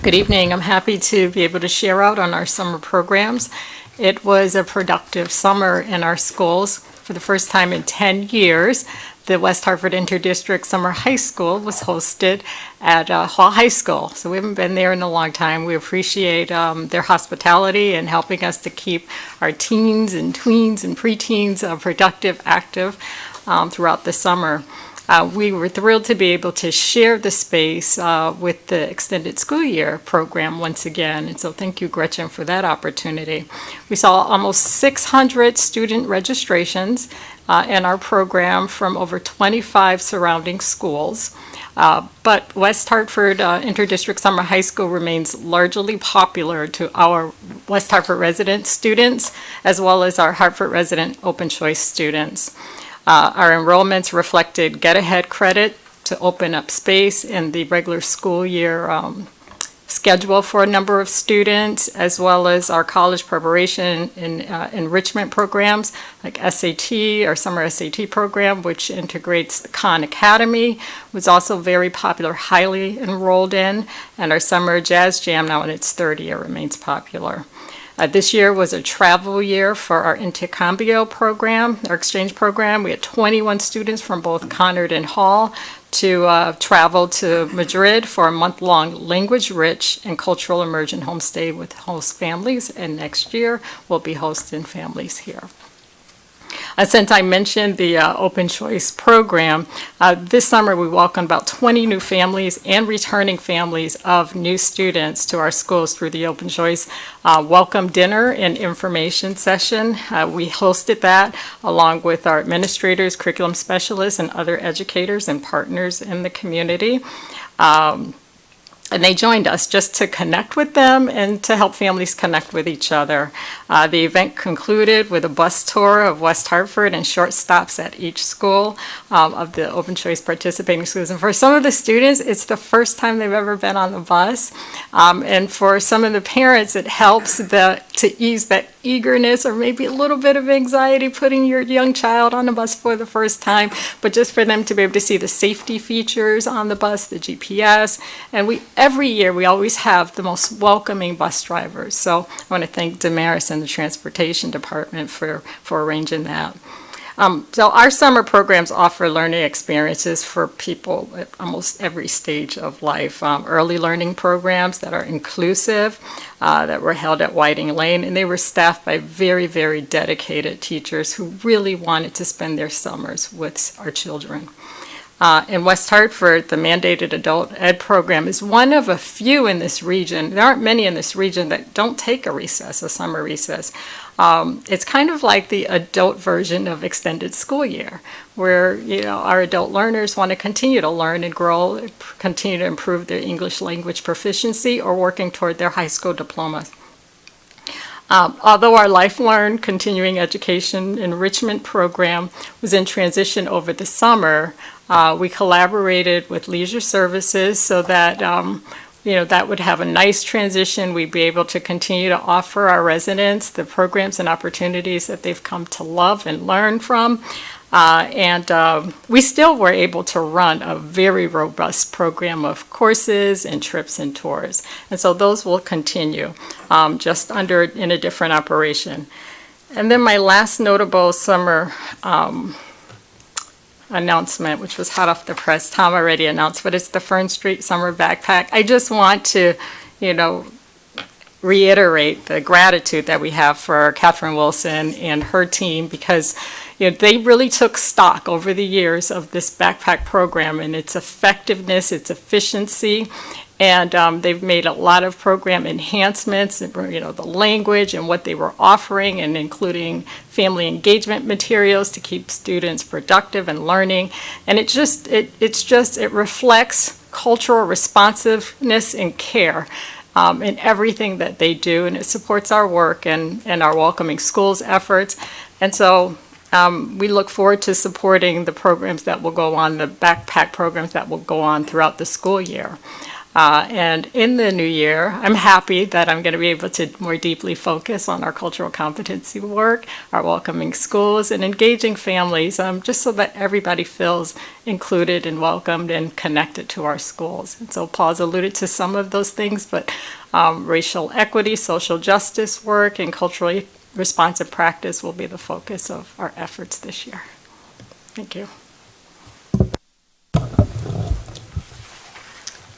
Good evening. I'm happy to be able to share out on our summer programs. It was a productive summer in our schools. For the first time in 10 years, the West Hartford Interdistrict Summer High School was hosted at Hall High School. So we haven't been there in a long time. We appreciate their hospitality and helping us to keep our teens and tweens and preteens productive, active throughout the summer. We were thrilled to be able to share the space with the Extended School Year program once again, and so thank you, Gretchen, for that opportunity. We saw almost 600 student registrations in our program from over 25 surrounding schools. But West Hartford Interdistrict Summer High School remains largely popular to our West Hartford resident students, as well as our Hartford resident open choice students. Our enrollments reflected get-ahead credit to open up space in the regular school year schedule for a number of students, as well as our college preparation and enrichment programs like SAT, our summer SAT program, which integrates the Khan Academy, was also very popular, highly enrolled in, and our summer jazz jam, now in its third year, remains popular. This year was a travel year for our intercambio program, our exchange program. We had 21 students from both Conard and Hall to travel to Madrid for a month-long language-rich and cultural immersion homestay with host families, and next year we'll be hosting families here. Since I mentioned the Open Choice program, this summer we welcomed about 20 new families and returning families of new students to our schools through the Open Choice welcome dinner and information session. We hosted that along with our administrators, curriculum specialists, and other educators and partners in the community. And they joined us just to connect with them and to help families connect with each other. The event concluded with a bus tour of West Hartford and short stops at each school of the Open Choice participating schools. And for some of the students, it's the first time they've ever been on the bus. And for some of the parents, it helps to ease that eagerness or maybe a little bit of anxiety putting your young child on the bus for the first time, but just for them to be able to see the safety features on the bus, the GPS. And every year we always have the most welcoming bus drivers. So I want to thank Damaris and the Transportation Department for arranging that. So our summer programs offer learning experiences for people at almost every stage of life. Early learning programs that are inclusive, that were held at Whiting Lane, and they were staffed by very, very dedicated teachers who really wanted to spend their summers with our children. In West Hartford, the mandated adult ed program is one of a few in this region. There aren't many in this region that don't take a recess, a summer recess. It's kind of like the adult version of extended school year, where our adult learners want to continue to learn and grow, continue to improve their English language proficiency, or working toward their high school diplomas. Although our Life-Learn continuing education enrichment program was in transition over the summer, we collaborated with Leisure Services so that that would have a nice transition. We'd be able to continue to offer our residents the programs and opportunities that they've come to love and learn from. We still were able to run a very robust program of courses and trips and tours. And so those will continue, just in a different operation. And then my last notable summer announcement, which was hot off the press, Tom already announced, but it's the Fern Street Summer Backpack. I just want to, reiterate the gratitude that we have for Catherine Wilson and her team, because they really took stock over the years of this backpack program and its effectiveness, its efficiency, and they've made a lot of program enhancements, the language and what they were offering, and including family engagement materials to keep students productive and learning. And it reflects cultural responsiveness and care in everything that they do, and it supports our work and our Welcoming Schools efforts. And so we look forward to supporting the programs that will go on, the backpack programs that will go on throughout the school year. And in the new year, I'm happy that I'm going to be able to more deeply focus on our cultural competency work, our Welcoming Schools, and engaging families, just so that everybody feels included and welcomed and connected to our schools. And so Paul's alluded to some of those things, but racial equity, social justice work, and culturally responsive practice will be the focus of our efforts this year. Thank you.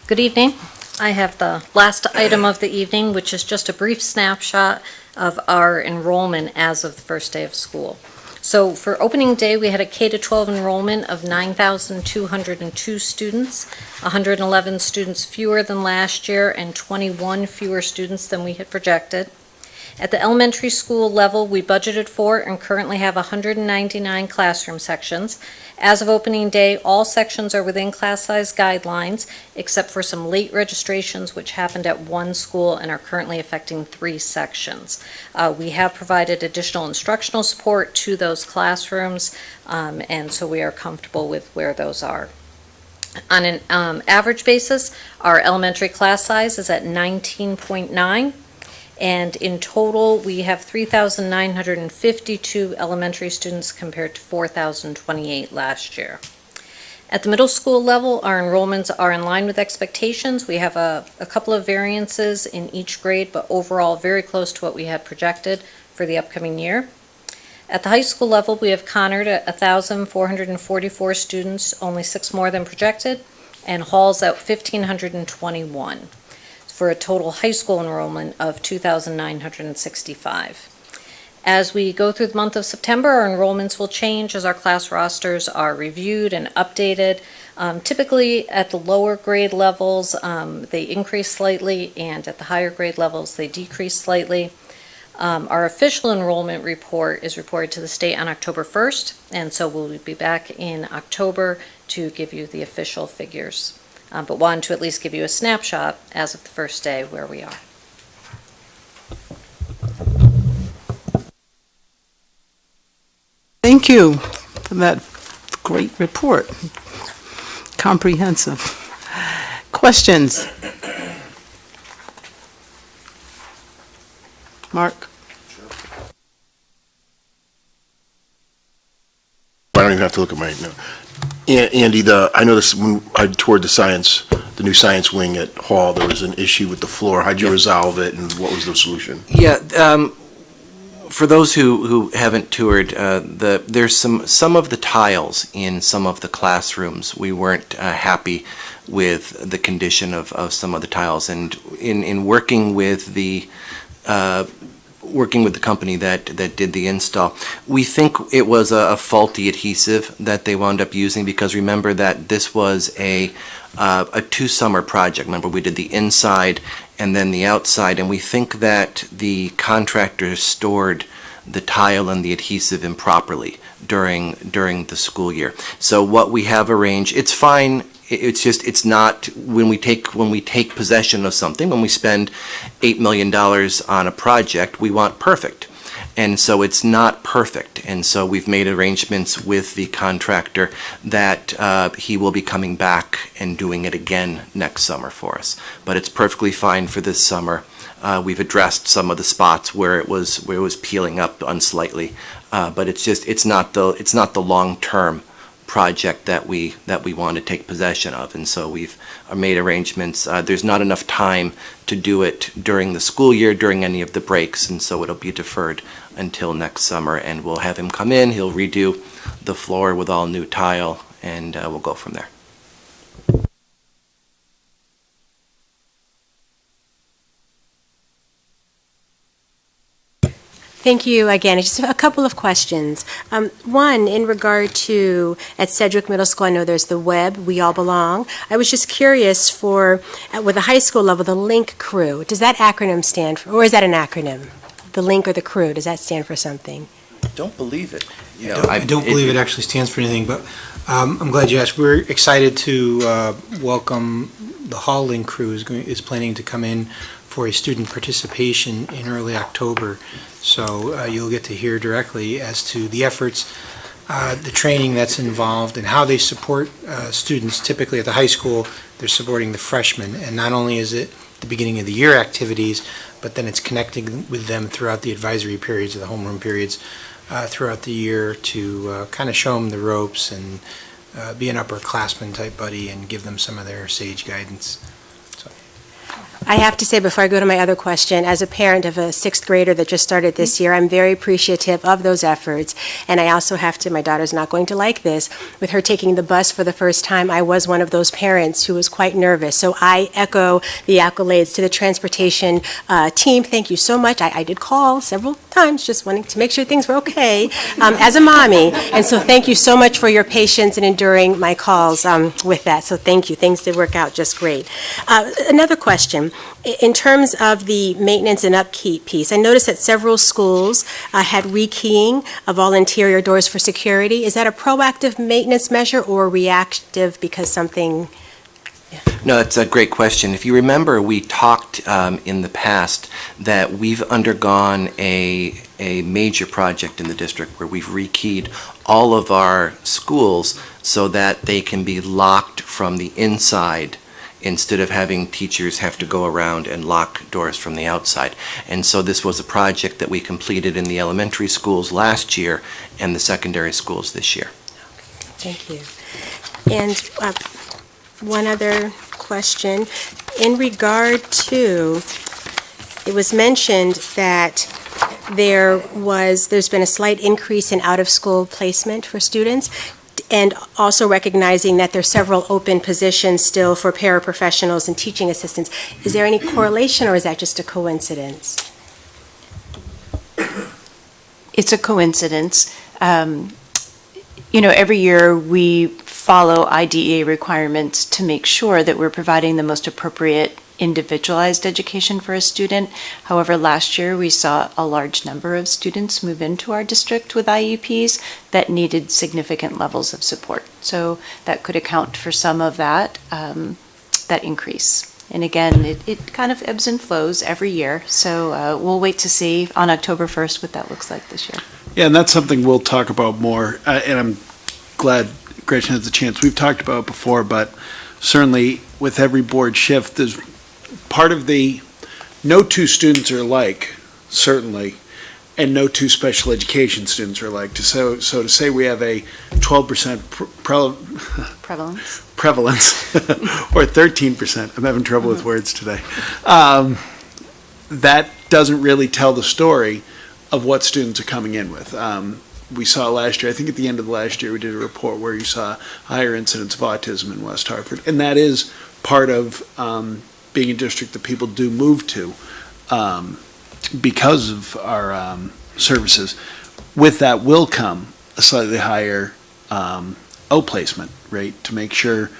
Good evening. I have the last item of the evening, which is just a brief snapshot of our enrollment as of the first day of school. So for opening day, we had a K-12 enrollment of 9,202 students, 111 students fewer than last year, and 21 fewer students than we had projected. At the elementary school level, we budgeted for and currently have 199 classroom sections. As of opening day, all sections are within class size guidelines, except for some late registrations which happened at one school and are currently affecting 3 sections. We have provided additional instructional support to those classrooms, and so we are comfortable with where those are. On an average basis, our elementary class size is at 19.9. And in total, we have 3,952 elementary students compared to 4,028 last year. At the middle school level, our enrollments are in line with expectations. We have a couple of variances in each grade, but overall very close to what we had projected for the upcoming year. At the high school level, we have Conard at 1,444 students, only 6 more than projected, and Halls at 1,521. For a total high school enrollment of 2,965. As we go through the month of September, our enrollments will change as our class rosters are reviewed and updated. Typically at the lower grade levels, they increase slightly, and at the higher grade levels, they decrease slightly. Our official enrollment report is reported to the state on October 1st, and so we'll be back in October to give you the official figures. But wanted to at least give you a snapshot as of the first day where we are. Thank you for that great report. Comprehensive. Questions? Mark? I don't even have to look at my note. Andy, I noticed when I toured the new science wing at Hall, there was an issue with the floor. How'd you resolve it, and what was the solution? Yeah, for those who haven't toured, there's some of the tiles in some of the classrooms. We weren't happy with the condition of some of the tiles, and in working with the working with the company that did the install. We think it was a faulty adhesive that they wound up using, because remember that this was a 2-summer project. Remember, we did the inside and then the outside, and we think that the contractor stored the tile and the adhesive improperly during the school year. So what we have arranged, it's fine. It's not, when we take possession of something, when we spend $8 million on a project, we want perfect. And so it's not perfect. And so we've made arrangements with the contractor that he will be coming back and doing it again next summer for us. But it's perfectly fine for this summer. We've addressed some of the spots where it was peeling up unslightly. But it's not the long-term project that we want to take possession of, and so we've made arrangements. There's not enough time to do it during the school year, during any of the breaks, and so it'll be deferred until next summer, and we'll have him come in, he'll redo the floor with all new tile, and we'll go from there. Thank you again. Just a couple of questions. One, in regard to, at Sedgwick Middle School, I know there's the WEB, We All Belong. I was just curious with the high school level, the LINK crew, does that acronym stand for, or is that an acronym? The LINK or the crew, does that stand for something? Don't believe it. I don't believe it actually stands for anything, but I'm glad you asked. We're excited to welcome the Hall Link crew is planning to come in for a student participation in early October. So you'll get to hear directly as to the efforts, the training that's involved, and how they support students. Typically at the high school, they're supporting the freshmen, and not only is it the beginning of the year activities, but then it's connecting with them throughout the advisory periods or the homeroom periods throughout the year to kind of show them the ropes and be an upperclassman type buddy and give them some of their sage guidance. I have to say, before I go to my other question, as a parent of a 6th grader that just started this year, I'm very appreciative of those efforts. And I also have to, my daughter's not going to like this, with her taking the bus for the first time, I was one of those parents who was quite nervous. So I echo the accolades to the transportation team. Thank you so much. I did call several times just wanting to make sure things were okay as a mommy. And so thank you so much for your patience in enduring my calls with that. So thank you. Things did work out just great. Another question. In terms of the maintenance and upkeep piece, I noticed that several schools had rekeying of all interior doors for security. Is that a proactive maintenance measure or reactive because something? Yeah. No, that's a great question. If you remember, we talked in the past that we've undergone a major project in the district where we've rekeyed all of our schools so that they can be locked from the inside, instead of having teachers have to go around and lock doors from the outside. And so this was a project that we completed in the elementary schools last year and the secondary schools this year. Thank you. And one other question. In regard to, it was mentioned that there's been a slight increase in out-of-school placement for students, and also recognizing that there's several open positions still for paraprofessionals and teaching assistants. Is there any correlation, or is that just a coincidence? It's a coincidence. Every year we follow IDEA requirements to make sure that we're providing the most appropriate individualized education for a student. However, last year we saw a large number of students move into our district with IEPs that needed significant levels of support. So that could account for some of that increase. And again, it kind of ebbs and flows every year. So we'll wait to see on October 1st what that looks like this year. Yeah, and that's something we'll talk about more, and I'm glad Gretchen has the chance. We've talked about it before, but certainly with every board shift, there's part of the, no two students are alike, certainly, and no two special education students are alike. So to say we have a 12% prevalence or 13%, I'm having trouble with words today, that doesn't really tell the story of what students are coming in with. We saw last year, I think at the end of the last year, we did a report where you saw higher incidence of autism in West Hartford, and that is part of being a district that people do move to. because of our services. With that will come a slightly higher outplacement rate to make sure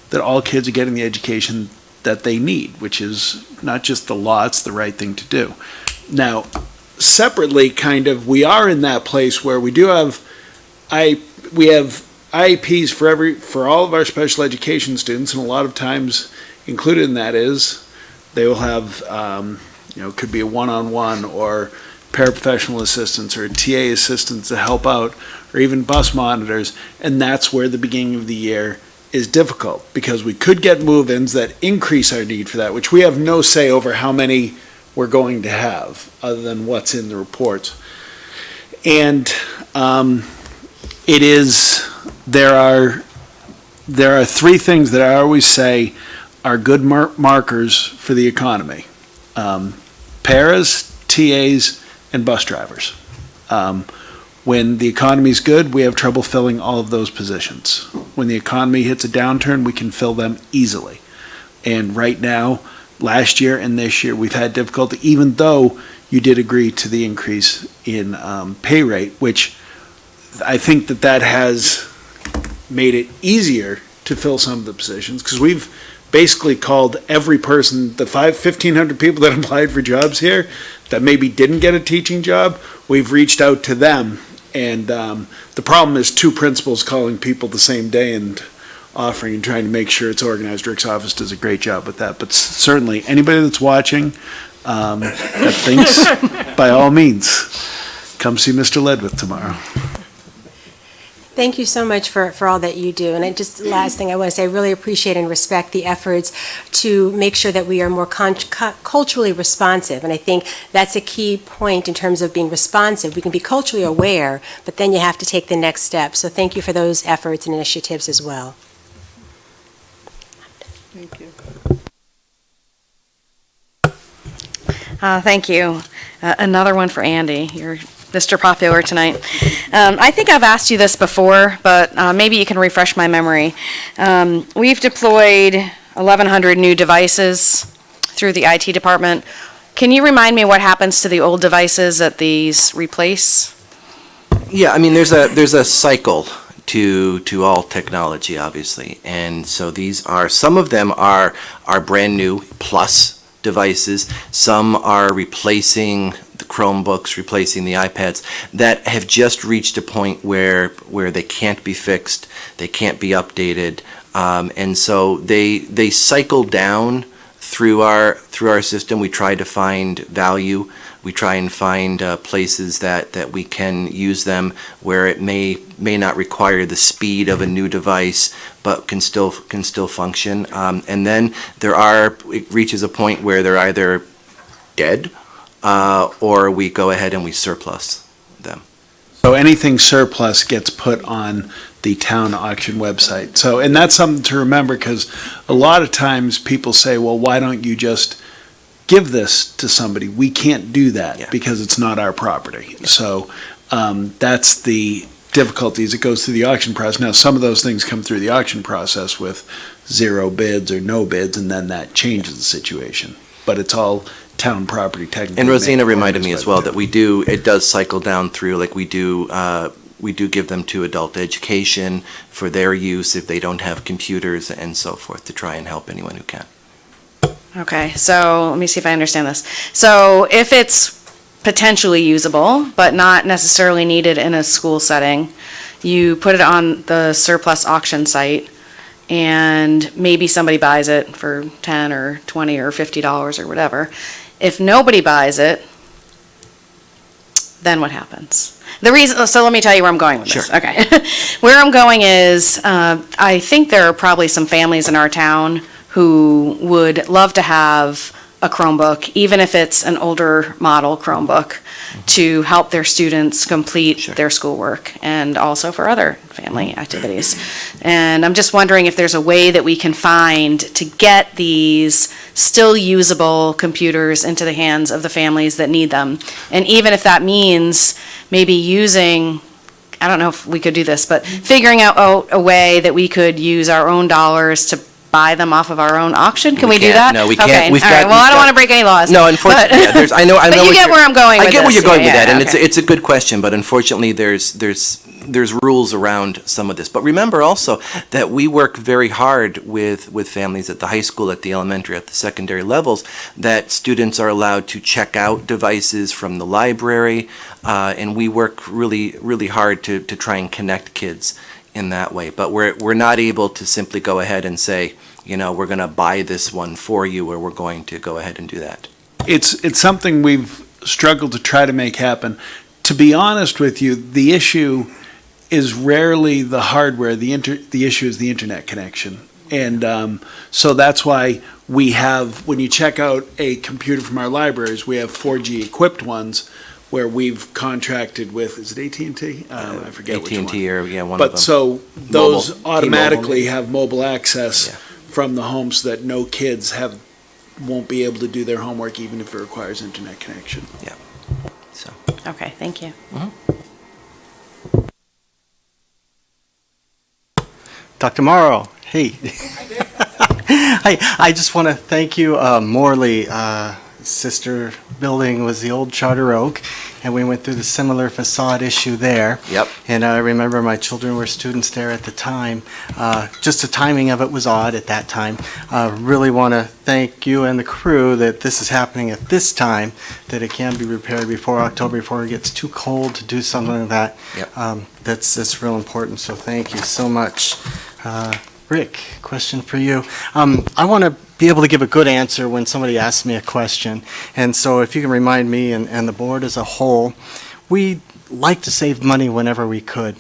that all kids are getting the education that they need, which is not just the law, it's the right thing to do. Now, separately, we are in that place where we do have, we have IEPs for all of our special education students, and a lot of times included in that is they will have, could be a one-on-one or paraprofessional assistants or TA assistants to help out, or even bus monitors, and that's where the beginning of the year is difficult, because we could get move-ins that increase our need for that, which we have no say over how many we're going to have, other than what's in the reports. And there are three things that I always say are good markers for the economy. Paras, TAs, and bus drivers. When the economy's good, we have trouble filling all of those positions. When the economy hits a downturn, we can fill them easily. And right now, last year and this year, we've had difficulty, even though you did agree to the increase in pay rate, which I think that has made it easier to fill some of the positions, because we've basically called every person, the 1,500 people that applied for jobs here that maybe didn't get a teaching job, we've reached out to them. And the problem is two principals calling people the same day and offering and trying to make sure it's organized. Rick's office does a great job with that. But certainly, anybody that's watching that thinks, by all means, come see Mr. Ledwith tomorrow. Thank you so much for all that you do. And last thing I want to say, I really appreciate and respect the efforts to make sure that we are more culturally responsive. And I think that's a key point in terms of being responsive. We can be culturally aware, but then you have to take the next step. So thank you for those efforts and initiatives as well. Thank you. Thank you. Another one for Andy. You're Mr. Popular tonight. I think I've asked you this before, but maybe you can refresh my memory. We've deployed 1,100 new devices through the IT department. Can you remind me what happens to the old devices that these replace? Yeah, I mean, there's a cycle to all technology, obviously, and so some of them are brand new plus devices. Some are replacing the Chromebooks, replacing the iPads that have just reached a point where they can't be fixed, they can't be updated, and so they cycle down through our system. We try to find value. We try and find places that we can use them where it may not require the speed of a new device, but can still function. And then it reaches a point where they're either dead or we go ahead and we surplus them. So anything surplus gets put on the town auction website. So, and that's something to remember, because a lot of times people say, well, why don't you just give this to somebody? We can't do that because it's not our property. So that's the difficulties. It goes through the auction process. Now, some of those things come through the auction process with 0 bids or no bids, and then that changes the situation. But it's all town property technically. And Roszena reminded me as well that it does cycle down through, like we do give them to adult education for their use if they don't have computers and so forth, to try and help anyone who can. Okay, so let me see if I understand this. So if it's potentially usable, but not necessarily needed in a school setting, you put it on the surplus auction site, and maybe somebody buys it for $10 or $20 or $50 or whatever. If nobody buys it, then what happens? So let me tell you where I'm going with this. Okay. Where I'm going is, I think there are probably some families in our town who would love to have a Chromebook, even if it's an older model Chromebook, to help their students complete their schoolwork and also for other family activities. And I'm just wondering if there's a way that we can find to get these still usable computers into the hands of the families that need them. And even if that means maybe using, I don't know if we could do this, but figuring out a way that we could use our own dollars to buy them off of our own auction? Can we do can't. that? No, we can't. Okay, We've all got- right. Well, we've I don't got- want to break any laws. No, unfortunately, but- yeah, I know But you what get you're- where I'm going I with get where this. you're going Yeah, with that, yeah, and okay. it's a good question, but unfortunately, there's rules around some of this. But remember also that we work very hard with families at the high school, at the elementary, at the secondary levels, that students are allowed to check out devices from the library, and we work really, really hard to try and connect kids in that way. But we're not able to simply go ahead and say, we're going to buy this one for you, or we're going to go ahead and do that. It's something we've struggled to try to make happen. To be honest with you, the issue is rarely the hardware. The issue is the internet connection. And so that's why we have, when you check out a computer from our libraries, we have 4G equipped ones where we've contracted with, is it AT&T? I forget which one. AT&T or, one of them. But so those Mobile. automatically T-Mobile. have mobile access Yeah. from the home so that no kids won't be able to do their homework even if it requires internet connection. So. Okay, thank you. Dr. Morrow, hey. Hi, I just want to thank you, Morley. Sister building was the old Charter Oak, and we went through the similar facade issue there. Yep. And I remember my children were students there at the time. Just the timing of it was odd at that time. Really want to thank you and the crew that this is happening at this time, that it can be repaired before October, before it gets too cold to do something like that. Yep. That's real important, so thank you so much. Rick, question for you. I want to be able to give a good answer when somebody asks me a question. And so if you can remind me and the board as a whole, we like to save money whenever we could.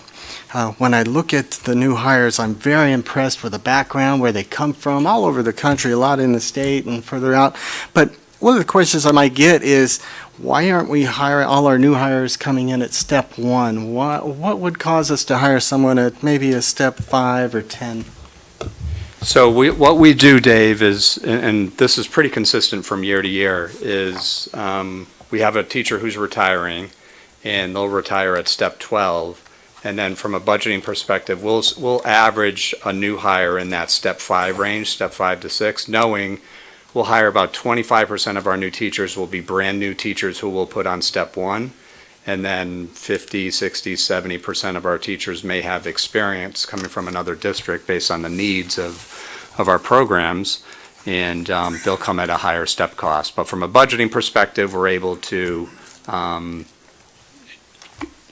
When I look at the new hires, I'm very impressed with the background, where they come from, all over the country, a lot in the state and further out. But one of the questions I might get is, why aren't we hiring all our new hires coming in at step 1? What would cause us to hire someone at maybe a step 5 or 10? So what we do, Dave, is, and this is pretty consistent from year to year, is we have a teacher who's retiring, and they'll retire at step 12. And then from a budgeting perspective, we'll average a new hire in that step 5 range, step 5 to 6, knowing we'll hire about 25% of our new teachers will be brand new teachers who we'll put on step 1. And then 50, 60, 70% of our teachers may have experience coming from another district based on the needs of our programs, and they'll come at a higher step cost. But from a budgeting perspective, we're able to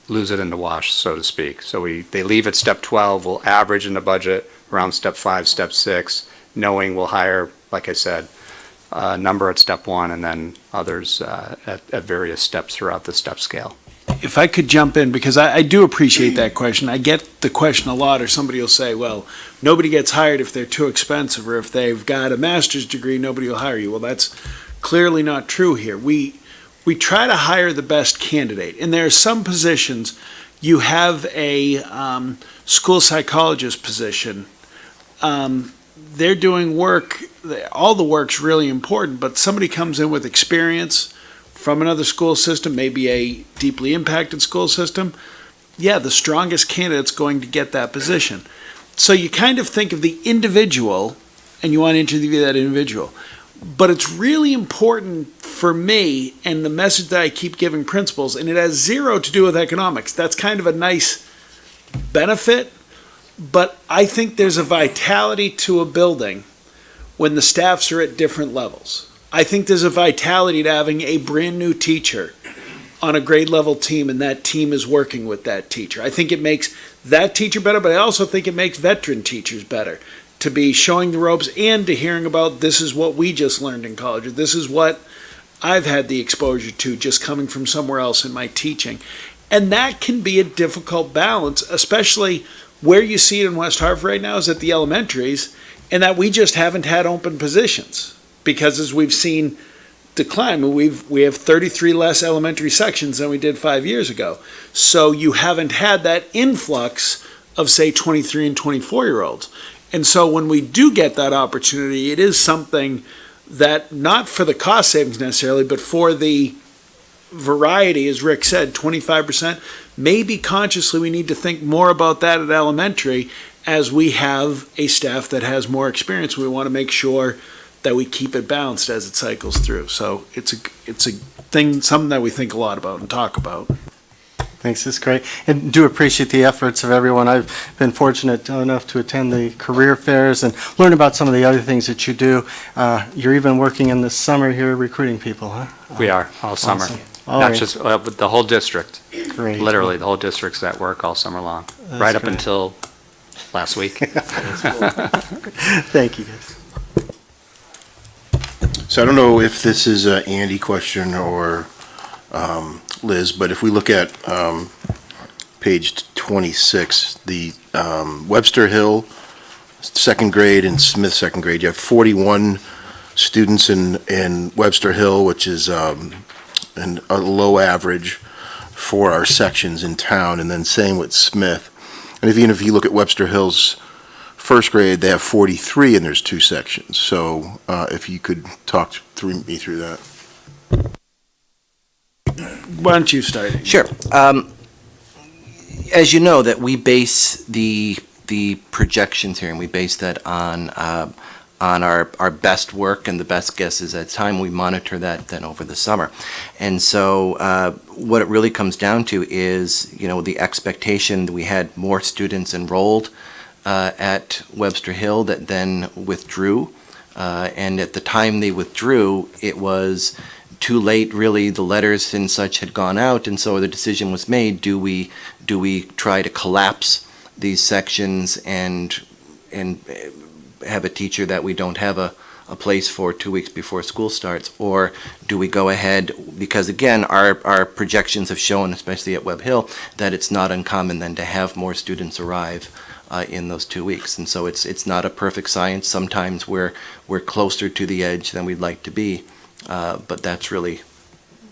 lose it in the wash, so to speak. So they leave at step 12, we'll average in the budget around step 5, step 6, knowing we'll hire, like I said, a number at step 1 and then others at various steps throughout the step scale. If I could jump in, because I do appreciate that question. I get the question a lot, or somebody will say, well, nobody gets hired if they're too expensive, or if they've got a master's degree, nobody will hire you. Well, that's clearly not true here. We try to hire the best candidate, and there are some positions. You have a school psychologist position. They're doing work, all the work's really important, but somebody comes in with experience from another school system, maybe a deeply impacted school system, the strongest candidate's going to get that position. So you kind of think of the individual, and you want to interview that individual. But it's really important for me, and the message that I keep giving principals, and it has zero to do with economics. That's kind of a nice benefit, but I think there's a vitality to a building when the staffs are at different levels. I think there's a vitality to having a brand new teacher on a grade level team, and that team is working with that teacher. I think it makes that teacher better, but I also think it makes veteran teachers better to be showing the ropes and to hearing about, this is what we just learned in college, or this is what I've had the exposure to just coming from somewhere else in my teaching. And that can be a difficult balance, especially where you see it in West Hartford right now is at the elementaries, and that we just haven't had open positions. Because as we've seen decline, we have 33 less elementary sections than we did 5 years ago. So you haven't had that influx of, say, 23 and 24-year-olds. And so when we do get that opportunity, it is something that, not for the cost savings necessarily, but for the variety, as Rick said, 25%, maybe consciously we need to think more about that at elementary as we have a staff that has more experience, we want to make sure that we keep it balanced as it cycles through. So it's a thing, something that we think a lot about and talk about. Thanks, that's great. And do appreciate the efforts of everyone. I've been fortunate enough to attend the career fairs and learn about some of the other things that you do. You're even working in the summer here recruiting people, huh? We are, all summer. Awesome. All Not right. just, the whole district. Great. Literally, the whole district's at work all summer long, That's right up great. until last week. Thank you, guys. So I don't know if this is an Andy question or Liz, but if we look at page 26, the Webster Hill second grade and Smith second grade, you have 41 students in Webster Hill, which is a low average for our sections in town, and then same with Smith. And even if you look at Webster Hill's first grade, they have 43 and there's 2 sections. So if you could talk me through that. Why don't you start? Sure. As you know, that we base the projections here, and we base that on our best work and the best guesses at the time. We monitor that then over the summer. And so what it really comes down to is, the expectation that we had more students enrolled at Webster Hill that then withdrew. And at the time they withdrew, it was too late, really. The letters and such had gone out, and so the decision was made: do we try to collapse these sections and have a teacher that we don't have a place for 2 weeks before school starts, or do we go ahead, because again, our projections have shown, especially at Webb Hill, that it's not uncommon then to have more students arrive in those 2 weeks. And so it's not a perfect science. Sometimes we're closer to the edge than we'd like to be, but that's really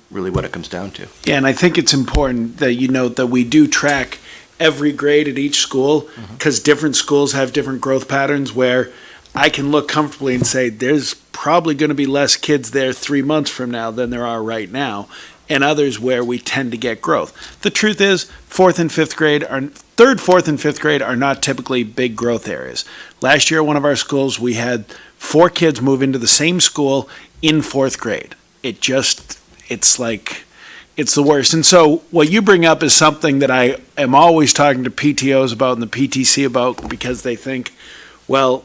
what it comes down to. Yeah, and I think it's important that you note that we do track every grade at each school, because different schools have different growth patterns, where I can look comfortably and say there's probably going to be less kids there 3 months from now than there are right now, and others where we tend to get growth. The truth is, third, fourth, and fifth grade are not typically big growth areas. Last year at one of our schools, we had 4 kids move into the same school in 4th grade. It's the worst. And so what you bring up is something that I am always talking to PTOs about and the PTC about, because they think, well,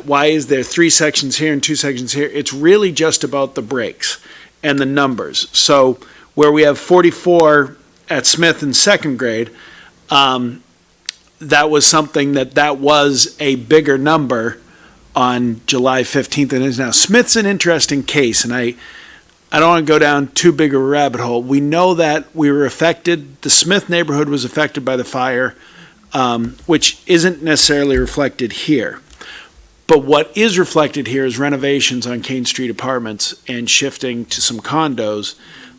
why is there 3 sections here and 2 sections here? It's really just about the breaks and the numbers. So where we have 44 at Smith in 2nd grade, that was something that was a bigger number on July 15th than it is now. Smith's an interesting case, and I don't want to go down too big of a rabbit hole. We know that we were affected, the Smith neighborhood was affected by the fire, which isn't necessarily reflected here. But what is reflected here is renovations on Kane Street apartments and shifting to some condos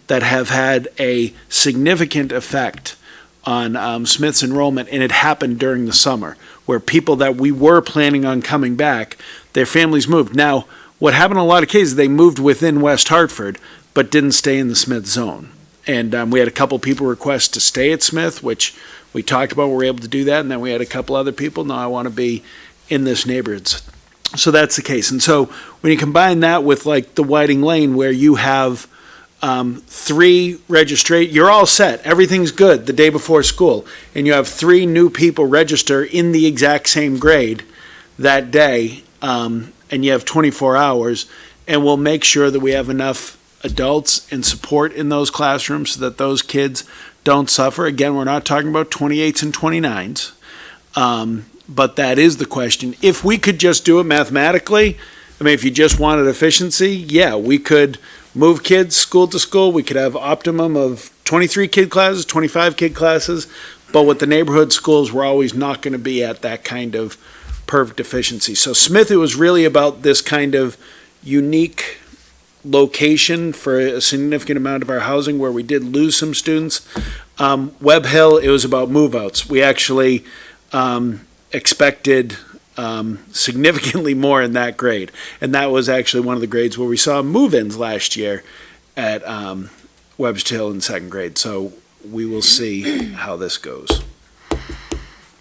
that have had a significant effect on Smith's enrollment, and it happened during the summer, where people that we were planning on coming back, their families moved. Now, what happened in a lot of cases, they moved within West Hartford, but didn't stay in the Smith zone. And we had a couple people request to stay at Smith, which we talked about, we were able to do that, and then we had a couple other people, no, I want to be in this neighborhood. So that's the case. And so when you combine that with like the Whiting Lane, where you have 3 registrate, you're all set, everything's good the day before school, and you have 3 new people register in the exact same grade that day, and you have 24 hours, and we'll make sure that we have enough adults and support in those classrooms so that those kids don't suffer. Again, we're not talking about 28s and 29s, but that is the question. If we could just do it mathematically, I mean, if you just wanted efficiency, yeah, we could move kids school to school. We could have optimum of 23 kid classes, 25 kid classes, but with the neighborhood schools, we're always not going to be at that kind of perfect efficiency. So Smith, it was really about this kind of unique location for a significant amount of our housing where we did lose some students. Webb Hill, it was about move-outs. We actually expected significantly more in that grade. And that was actually one of the grades where we saw move-ins last year at Webster Hill in 2nd grade. So we will see how this goes.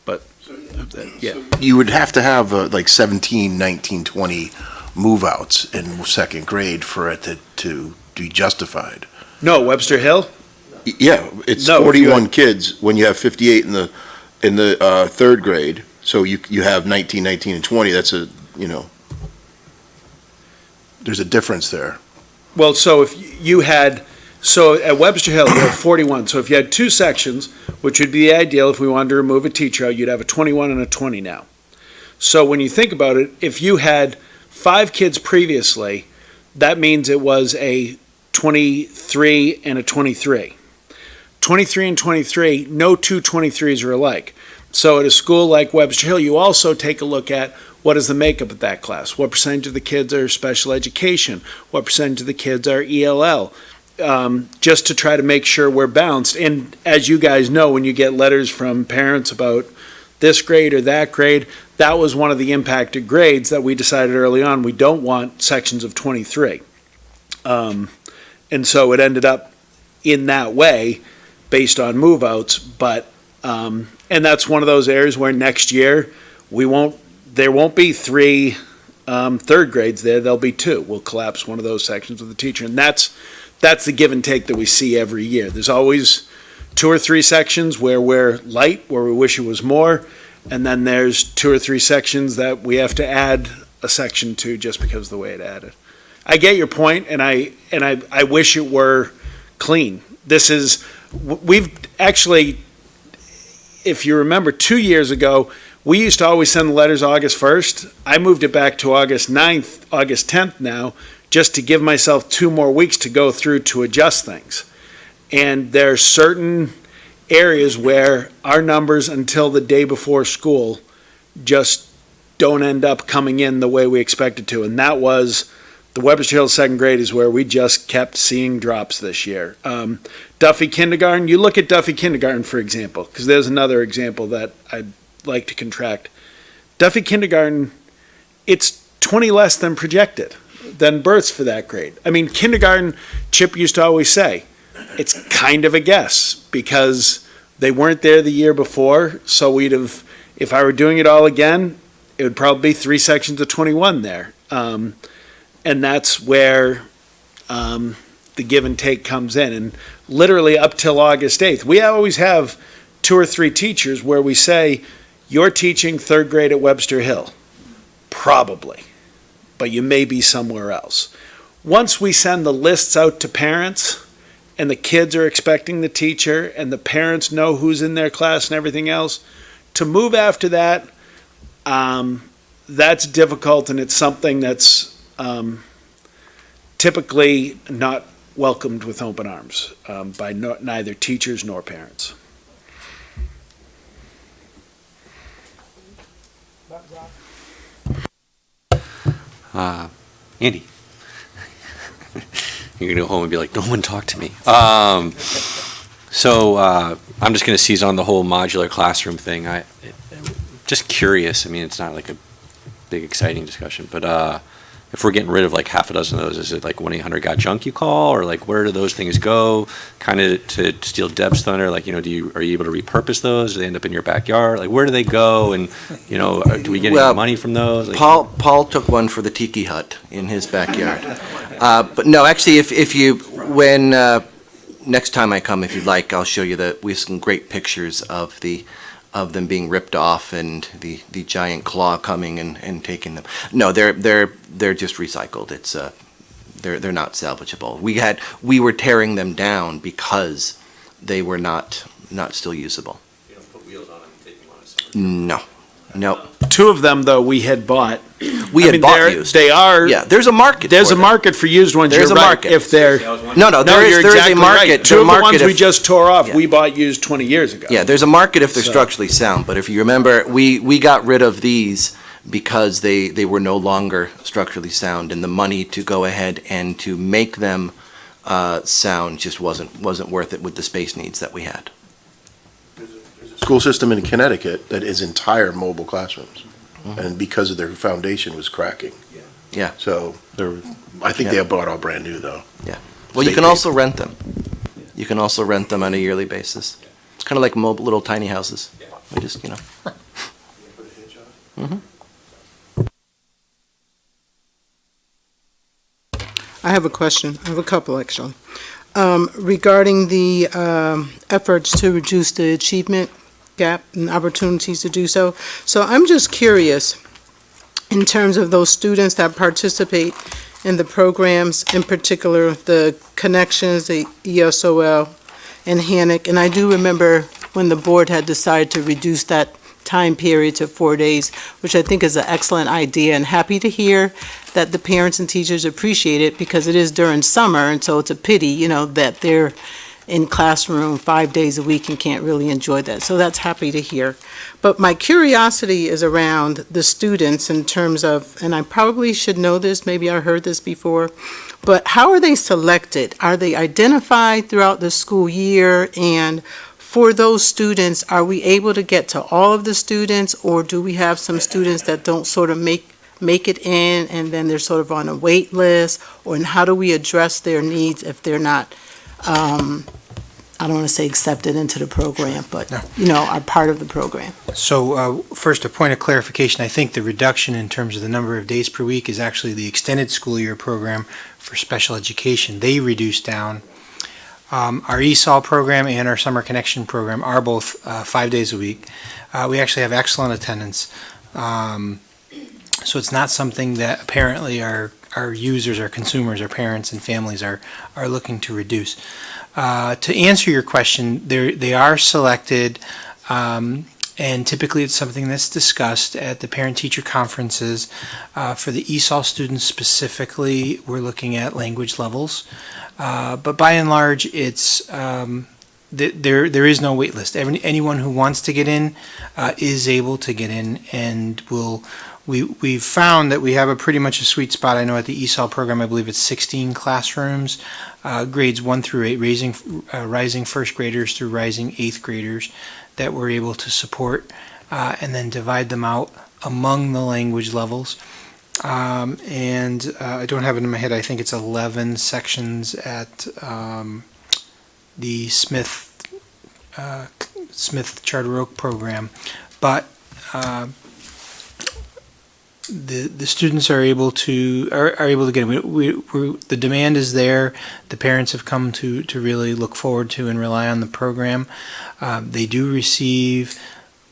But, yeah. You would have to have like 17, 19, 20 move-outs in second grade for it to be justified. No, Webster Hill? Yeah, it's No, if you 41 had- kids when you have 58 in the third grade. So you have 19, 19, and 20. That's there's a difference there. Well, so if you had, so at Webster Hill, you have 41. So if you had two sections, which would be ideal if we wanted to remove a teacher out, you'd have a 21 and a 20 now. So when you think about it, if you had 5 kids previously, that means it was a 23 and a 23. 23 and 23, no two 23s are alike. So at a school like Webster Hill, you also take a look at what is the makeup of that class? What percentage of the kids are special education? What percentage of the kids are ELL? Just to try to make sure we're balanced. And as you guys know, when you get letters from parents about this grade or that grade, that was one of the impacted grades that we decided early on, we don't want sections of 23. And so it ended up in that way based on move-outs, but, and that's one of those areas where next year there won't be 3 third grades there, there'll be 2. We'll collapse one of those sections with a teacher, and that's the give and take that we see every year. There's always 2 or 3 sections where we're light, where we wish it was more, and then there's 2 or 3 sections that we have to add a section to just because of the way it added. I get your point, and I wish it were clean. We've actually, if you remember 2 years ago, we used to always send the letters August 1st. I moved it back to August 9th, August 10th now, just to give myself 2 more weeks to go through to adjust things. And there are certain areas where our numbers until the day before school just don't end up coming in the way we expected to. And that was the Webster Hill second grade is where we just kept seeing drops this year. Duffy Kindergarten, you look at Duffy Kindergarten, for example, because there's another example that I'd like to contract. Duffy Kindergarten, it's 20 less than projected, than births for that grade. I mean, kindergarten, Chip used to always say, it's kind of a guess because they weren't there the year before. So if I were doing it all again, it would probably be 3 sections of 21 there. And that's where the give and take comes in. And literally up till August 8th, we always have 2 or 3 teachers where we say, you're teaching third grade at Webster Hill. Probably. But you may be somewhere else. Once we send the lists out to parents and the kids are expecting the teacher and the parents know who's in their class and everything else, to move after that, that's difficult, and it's something that's typically not welcomed with open arms by neither teachers nor parents. Andy. You're going to go home and be like, no one talked to me. So I'm just going to seize on the whole modular classroom thing. Just curious. I mean, it's not like a big, exciting discussion, but if we're getting rid of like half a dozen of those, is it like 1-800-GOT-JUNK you call, or like where do those things go? Kind of to steal Deb's thunder, like, are you able to repurpose those? Do they end up in your backyard? Like, where do they go? And, do we get any money from those? Like, Paul took one for the tiki hut in his backyard. But no, actually, when next time I come, if you'd like, I'll show you we have some great pictures of them being ripped off and the giant claw coming and taking them. No, they're just recycled. It's they're not salvageable. We were tearing them down because they were not still usable. You don't put wheels on them and take them on a summer. No. 2 of them, though, we had bought. We had bought used. They are. Yeah, there's a market. There's a market for used ones. There's You're a right. market. If they're there is a market. Right. 2 of the ones we just tore off, we bought used 20 years ago. Yeah, there's a market if they're structurally sound. But if you remember, we got rid of these because they were no longer structurally sound, and the money to go ahead and to make them sound just wasn't worth it with the space needs that we had. School system in Connecticut that is entire mobile classrooms, and because of their foundation was cracking. Yeah. So I think they bought all brand new though. Yeah. Well, you can also rent them. You can also rent them on a yearly basis. It's kind of like mobile, little tiny houses. We just, I have a question. I have a couple, actually. Regarding the efforts to reduce the achievement gap and opportunities to do so. So I'm just curious, in terms of those students that participate in the programs, in particular, the Connections, the ESOL, and HANIC, and I do remember when the board had decided to reduce that time period to 4 days, which I think is an excellent idea, and happy to hear that the parents and teachers appreciate it, because it is during summer, and so it's a pity, that they're in classroom 5 days a week and can't really enjoy that. So that's happy to hear. But my curiosity is around the students in terms of, and I probably should know this, maybe I heard this before, but how are they selected? Are they identified throughout the school year? And for those students, are we able to get to all of the students, or do we have some students that don't sort of make it in, and then they're sort of on a wait list? Or and how do we address their needs if they're not, I don't want to say accepted into the program, but, are part of the program? So first, a point of clarification. I think the reduction in terms of the number of days per week is actually the extended school year program for special education. They reduced down. Our ESOL program and our Summer Connection program are both 5 days a week. We actually have excellent attendance. So it's not something that apparently our users, our consumers, our parents and families are looking to reduce. To answer your question, they are selected, and typically it's something that's discussed at the parent-teacher conferences. For the ESOL students specifically, we're looking at language levels. But by and large, it's there is no wait list. Anyone who wants to get in is able to get in, and we've found that we have a pretty much a sweet spot. I know at the ESOL program, I believe it's 16 classrooms, grades 1 through 8, rising first graders through rising 8th graders that we're able to support, and then divide them out among the language levels. And I don't have it in my head. I think it's 11 sections at the Smith Charter Oak program, but the students are able to get in. The demand is there. The parents have come to really look forward to and rely on the program. They do receive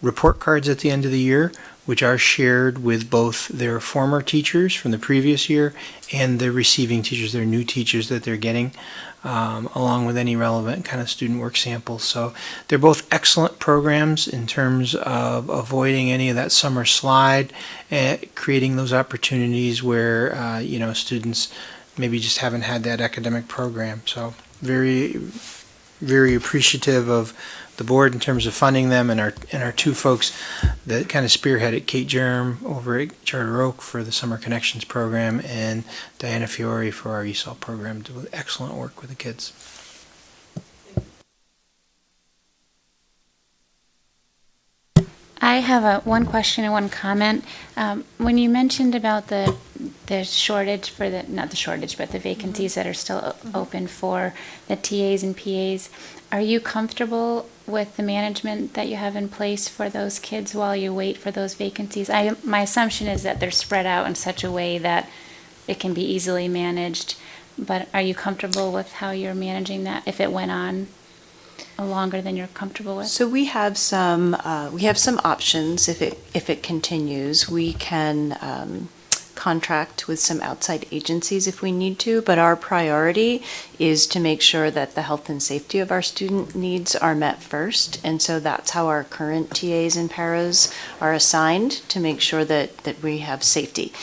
report cards at the end of the year, which are shared with both their former teachers from the previous year and the receiving teachers, their new teachers that they're getting, along with any relevant kind of student work samples. So they're both excellent programs in terms of avoiding any of that summer slide, and creating those opportunities where, students maybe just haven't had that academic program. So very, very appreciative of the board in terms of funding them, and our two folks that kind of spearheaded, Kate Jerem over at Charter Oak for the Summer Connections program, and Diana Fiore for our ESOL program, do excellent work with the kids. I have one question and one comment. When you mentioned about the shortage for not the shortage, but the vacancies that are still open for the TAs and PAs, are you comfortable with the management that you have in place for those kids while you wait for those vacancies? My assumption is that they're spread out in such a way that it can be easily managed, but are you comfortable with how you're managing that if it went on longer than you're comfortable with? So we have some options if it continues. We can contract with some outside agencies if we need to, but our priority is to make sure that the health and safety of our student needs are met first. And so that's how our current TAs and paras are assigned, to make sure that we have safety.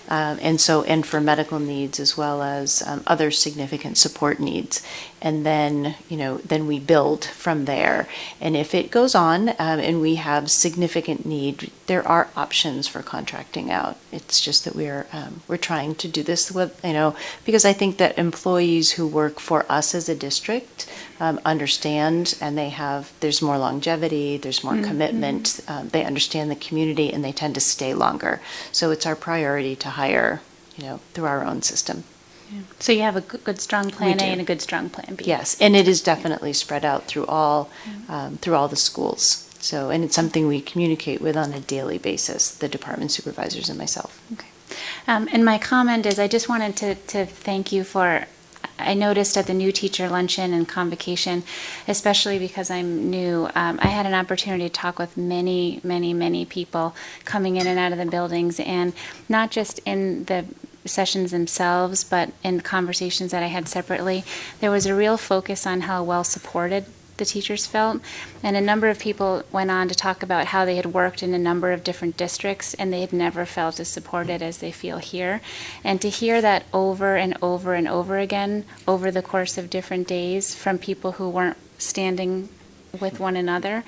And for medical needs as well as other significant support needs. And then we build from there. And if it goes on and we have significant need, there are options for contracting out. It's just that we're trying to do this with, because I think that employees who work for us as a district understand, and there's more longevity, there's more commitment, they understand the community, and they tend to stay longer. So it's our priority to hire, through our own system. So you have a good, strong Plan We A do. and a good, strong Plan B. Yes, and it is definitely spread out through all the schools. So, and it's something we communicate with on a daily basis, the department supervisors and myself. And my comment is, I just wanted to thank you for, I noticed at the new teacher luncheon and convocation, especially because I'm new, I had an opportunity to talk with many, many, many people coming in and out of the buildings, and not just in the sessions themselves, but in conversations that I had separately. There was a real focus on how well supported the teachers felt, and a number of people went on to talk about how they had worked in a number of different districts and they had never felt as supported as they feel here. And to hear that over and over and over again over the course of different days from people who weren't standing with one another,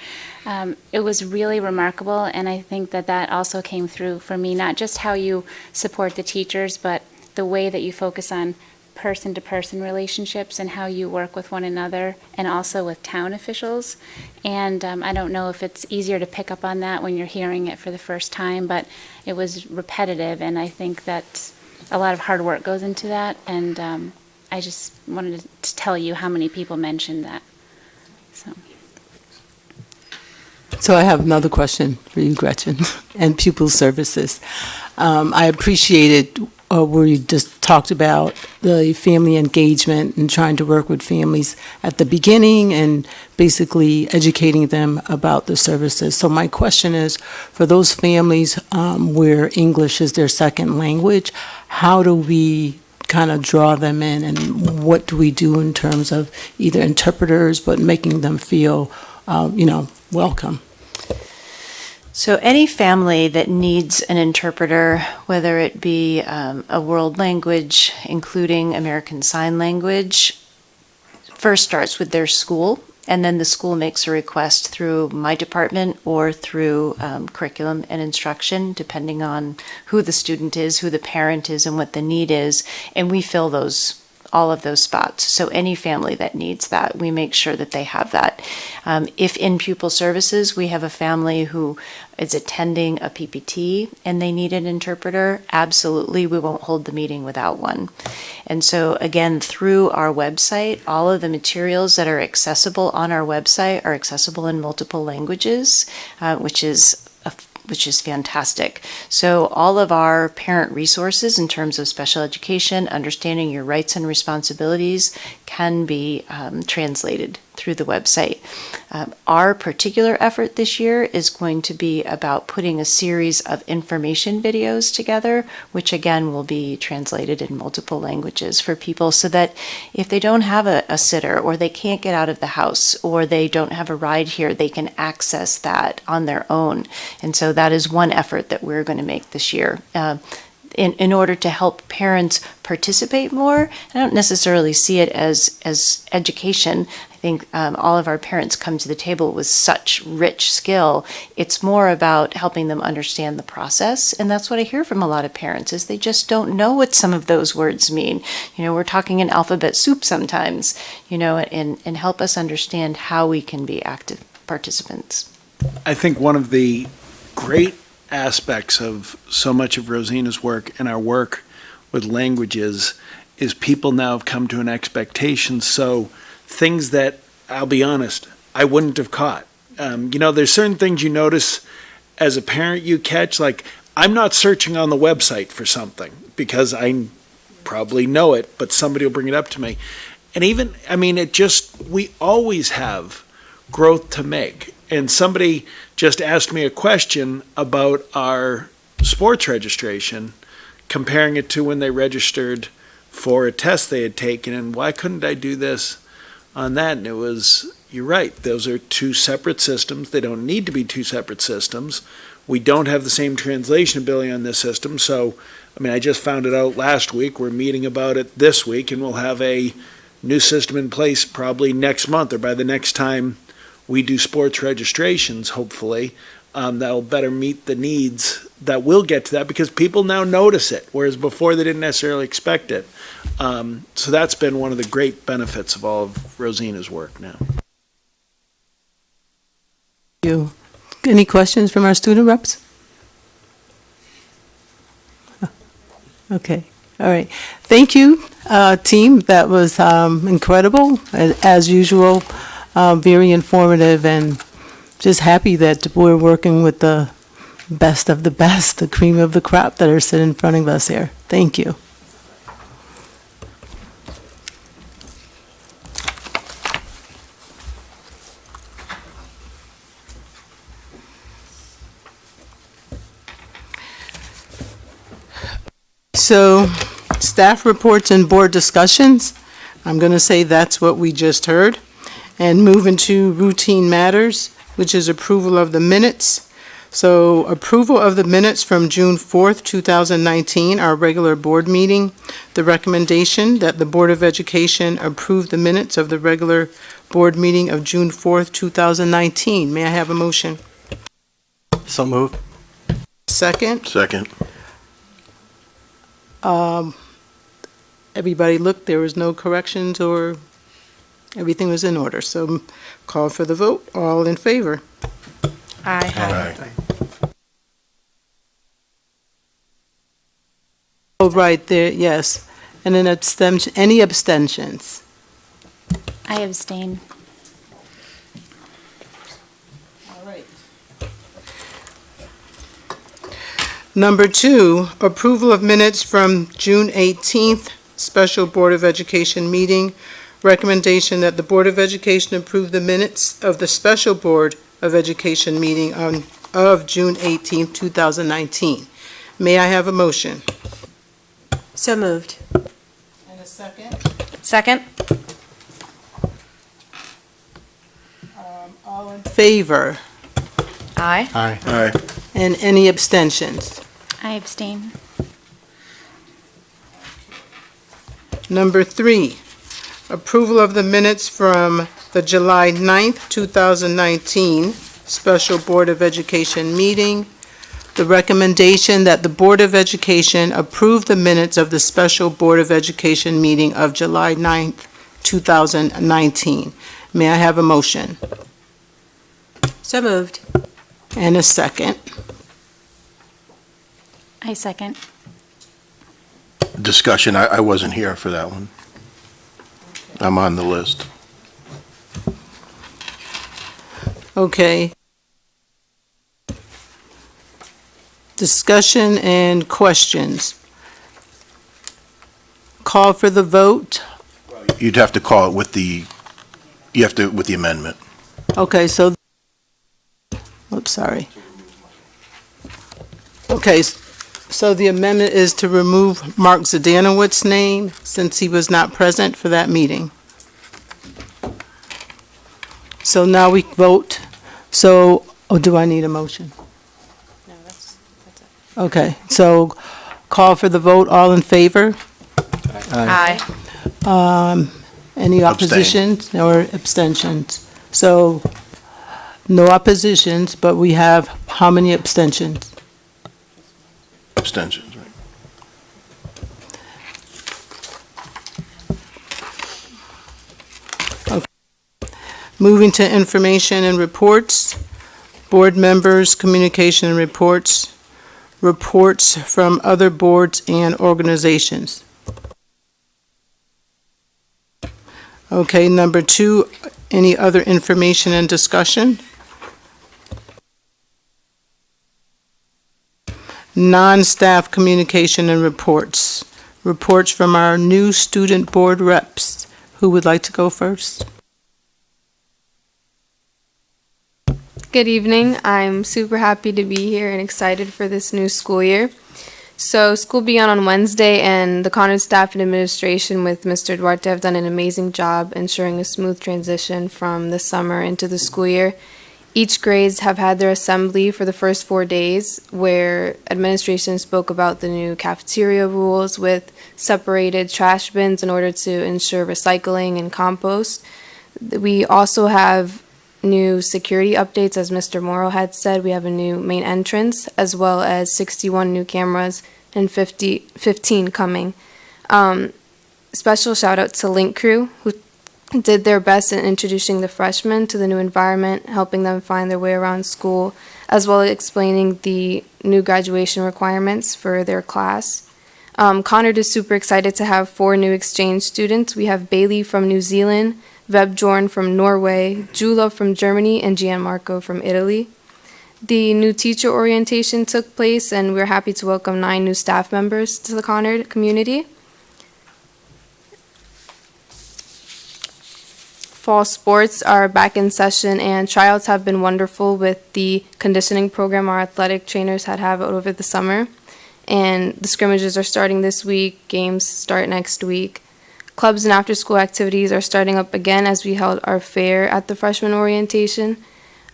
it was really remarkable. And I think that that also came through for me, not just how you support the teachers, but the way that you focus on person-to-person relationships and how you work with one another and also with town officials. And I don't know if it's easier to pick up on that when you're hearing it for the first time, but it was repetitive, and I think that a lot of hard work goes into that, and I just wanted to tell you how many people mentioned that. So I have another question for you, Gretchen, and pupil services. I appreciated where you just talked about the family engagement and trying to work with families at the beginning and basically educating them about the services. So my question is, for those families where English is their second language, how do we kind of draw them in, and what do we do in terms of either interpreters, but making them feel, welcome? So any family that needs an interpreter, whether it be a world language, including American Sign Language, first starts with their school, and then the school makes a request through my department or through curriculum and instruction, depending on who the student is, who the parent is, and what the need is, and we fill all of those spots. So any family that needs that, we make sure that they have that. If in pupil services, we have a family who is attending a PPT and they need an interpreter, absolutely, we won't hold the meeting without one. And so again, through our website, all of the materials that are accessible on our website are accessible in multiple languages, which is fantastic. So all of our parent resources in terms of special education, understanding your rights and responsibilities, can be translated through the website. Our particular effort this year is going to be about putting a series of information videos together, which again will be translated in multiple languages for people, so that if they don't have a sitter, or they can't get out of the house, or they don't have a ride here, they can access that on their own. And so that is one effort that we're going to make this year. In order to help parents participate more. I don't necessarily see it as education. I think all of our parents come to the table with such rich skill. It's more about helping them understand the process, and that's what I hear from a lot of parents, is they just don't know what some of those words mean. We're talking in alphabet soup sometimes, and help us understand how we can be active participants. I think one of the great aspects of so much of Rosina's work and our work with languages is people now have come to an expectation. So things that, I'll be honest, I wouldn't have caught. There's certain things you notice as a parent you catch, like I'm not searching on the website for something because I probably know it, but somebody will bring it up to me. And even, we always have growth to make. And somebody just asked me a question about our sports registration, comparing it to when they registered for a test they had taken, and why couldn't I do this on that? And it was, you're right, those are two separate systems. They don't need to be two separate systems. We don't have the same translation ability on this system. So, I just found it out last week. We're meeting about it this week, and we'll have a new system in place probably next month or by the next time we do sports registrations, hopefully, that'll better meet the needs that will get to that, because people now notice it, whereas before they didn't necessarily expect it. So that's been one of the great benefits of all of Roszenia's work now. Thank you. Any questions from our student reps? Okay. All right. Thank you, team. That was incredible, as usual, very informative, and just happy that we're working with the best of the best, the cream of the crop that are sitting in front of us here. Thank you. So, staff reports and board discussions. I'm going to say that's what we just heard. And move into routine matters, which is approval of the minutes. So, approval of the minutes from June 4th, 2019, our regular board meeting. The recommendation that the Board of Education approve the minutes of the regular board meeting of June 4th, 2019. May I have a motion? So moved. Second? Second. Everybody looked, there was no corrections or everything was in order. So call for the vote. All in favor? Aye. Aye. Oh, right there, yes. And an abstention, any abstentions? I abstain. All right. Number 2, approval of minutes from June 18th, Special Board of Education meeting. Recommendation that the Board of Education approve the minutes of the Special Board of Education meeting of June 18th, 2019. May I have a motion? So moved. And a second? Second? All in favor? Aye. Aye. Aye. And any abstentions? I abstain. Number 3, approval of the minutes from the July 9th, 2019 Special Board of Education meeting. The recommendation that the Board of Education approve the minutes of the Special Board of Education meeting of July 9th, 2019. May I have a motion? So moved. And a second? I second. Discussion, I wasn't here for that one. I'm on the list. Okay. Discussion and questions. Call for the vote. You'd have to call it with the amendment. Okay, so, oops, sorry. Okay, so the amendment is to remove Mark Zdanowitz's name since he was not present for that meeting. So now we vote. So, do I need a motion? No, that's it. Okay, so call for the vote. All in favor? Aye. Any oppositions or abstentions? So, no oppositions, but we have how many abstentions? Abstentions, right? Moving to information and reports, board members, communication and reports, reports from other boards and organizations. Okay, number 2, any other information and discussion? Non-staff communication and reports. Reports from our new student board reps. Who would like to go first? Good evening. I'm super happy to be here and excited for this new school year. So school began on Wednesday, and the Conard staff and administration with Mr. Duarte have done an amazing job ensuring a smooth transition from the summer into the school year. Each grades have had their assembly for the first 4 days, where administration spoke about the new cafeteria rules with separated trash bins in order to ensure recycling and compost. We also have new security updates, as Mr. Morrow had said. We have a new main entrance, as well as 61 new cameras and 15 coming. Special shout out to Link Crew, who did their best in introducing the freshmen to the new environment, helping them find their way around school, as well as explaining the new graduation requirements for their class. Conard is super excited to have 4 new exchange students. We have Bailey from New Zealand, Vebjorn from Norway, Jula from Germany, and Gianmarco from Italy. The new teacher orientation took place, and we're happy to welcome 9 new staff members to the Conard community. Fall sports are back in session, and tryouts have been wonderful with the conditioning program our athletic trainers had over the summer. And the scrimmages are starting this week, games start next week. Clubs and after-school activities are starting up again as we held our fair at the freshman orientation.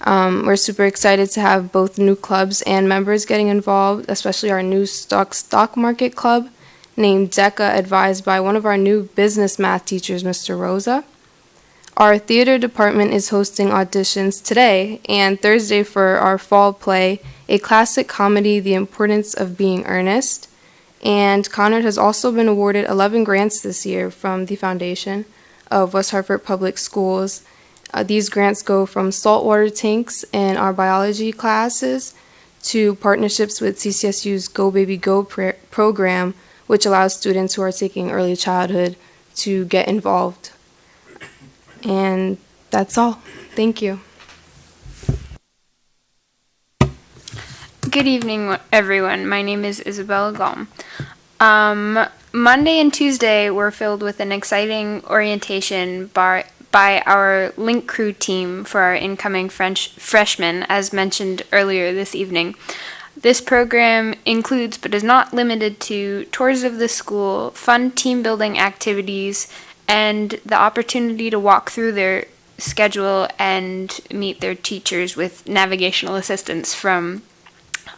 We're super excited to have both new clubs and members getting involved, especially our new stock market club named DECA, advised by one of our new business math teachers, Mr. Rosa. Our theater department is hosting auditions today and Thursday for our fall play, a classic comedy, The Importance of Being Earnest. And Conard has also been awarded 11 grants this year from the Foundation of West Hartford Public Schools. These grants go from saltwater tanks in our biology classes to partnerships with CCSU's Go Baby Go program, which allows students who are taking early childhood to get involved. And that's all. Thank you. Good evening, everyone. My name is Isabella Gom. Monday and Tuesday were filled with an exciting orientation by our Link Crew team for our incoming freshmen, as mentioned earlier this evening. This program includes, but is not limited to, tours of the school, fun team-building activities, and the opportunity to walk through their schedule and meet their teachers with navigational assistance from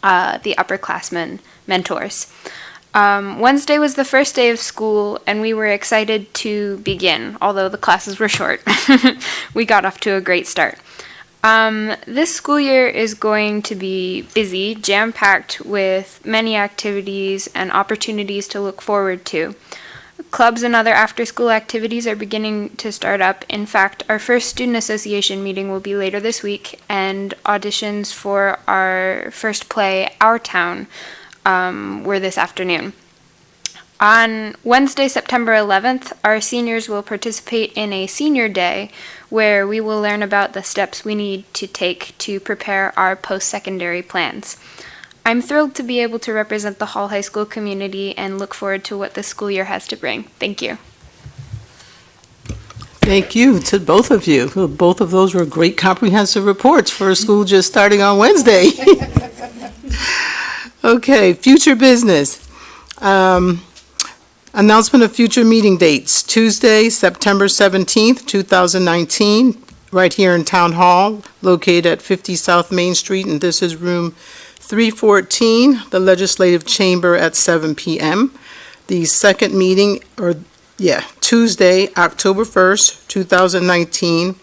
the upperclassmen mentors. Wednesday was the first day of school, and we were excited to begin, although the classes were short. We got off to a great start. This school year is going to be busy, jam-packed with many activities and opportunities to look forward to. Clubs and other after-school activities are beginning to start up. In fact, our first student association meeting will be later this week, and auditions for our first play, Our Town, were this afternoon. On Wednesday, September 11th, our seniors will participate in a senior day where we will learn about the steps we need to take to prepare our post-secondary plans. I'm thrilled to be able to represent the Hall High School community and look forward to what the school year has to bring. Thank you. Thank you to both of you. Both of those were great comprehensive reports for a school just starting on Wednesday. Okay, future business. Announcement of future meeting dates. Tuesday, September 17th, 2019, right here in Town Hall, located at 50 South Main Street, and this is room 314, the Legislative Chamber at 7 p.m. The second meeting, Tuesday, October 1st, 2019,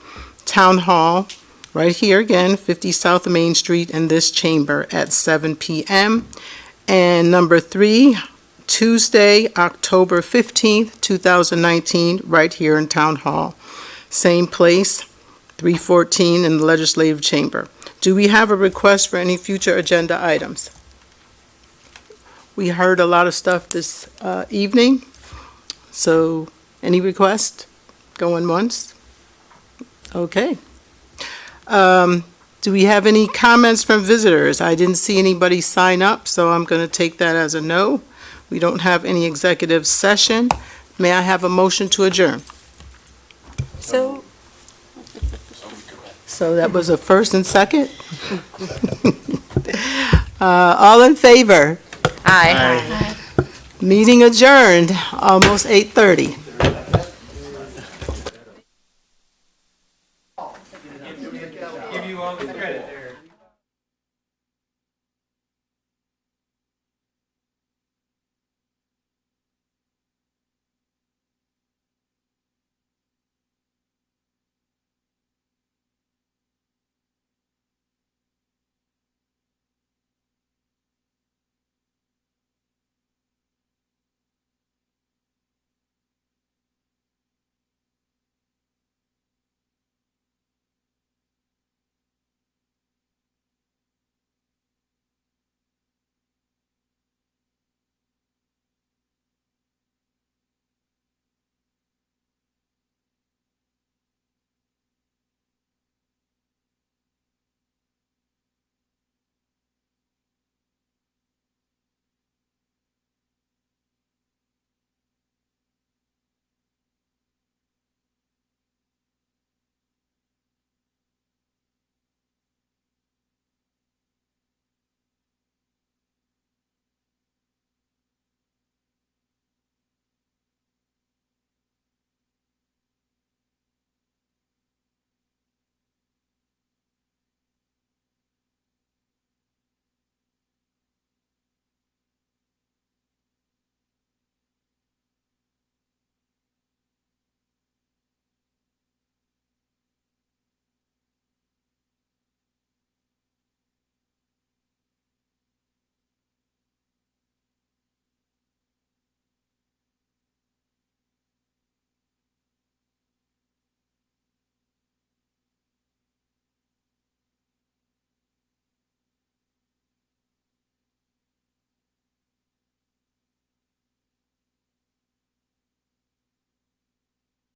Town Hall, right here again, 50 South Main Street in this chamber at 7 p.m. And number 3, Tuesday, October 15th, 2019, right here in Town Hall. Same place, 314 in the Legislative Chamber. Do we have a request for any future agenda items? We heard a lot of stuff this evening, so any request? Going once? Okay. Do we have any comments from visitors? I didn't see anybody sign up, so I'm going to take that as a no. We don't have any executive session. May I have a motion to adjourn? So that was a first and second? All in favor? Aye. Meeting adjourned, almost 8:30.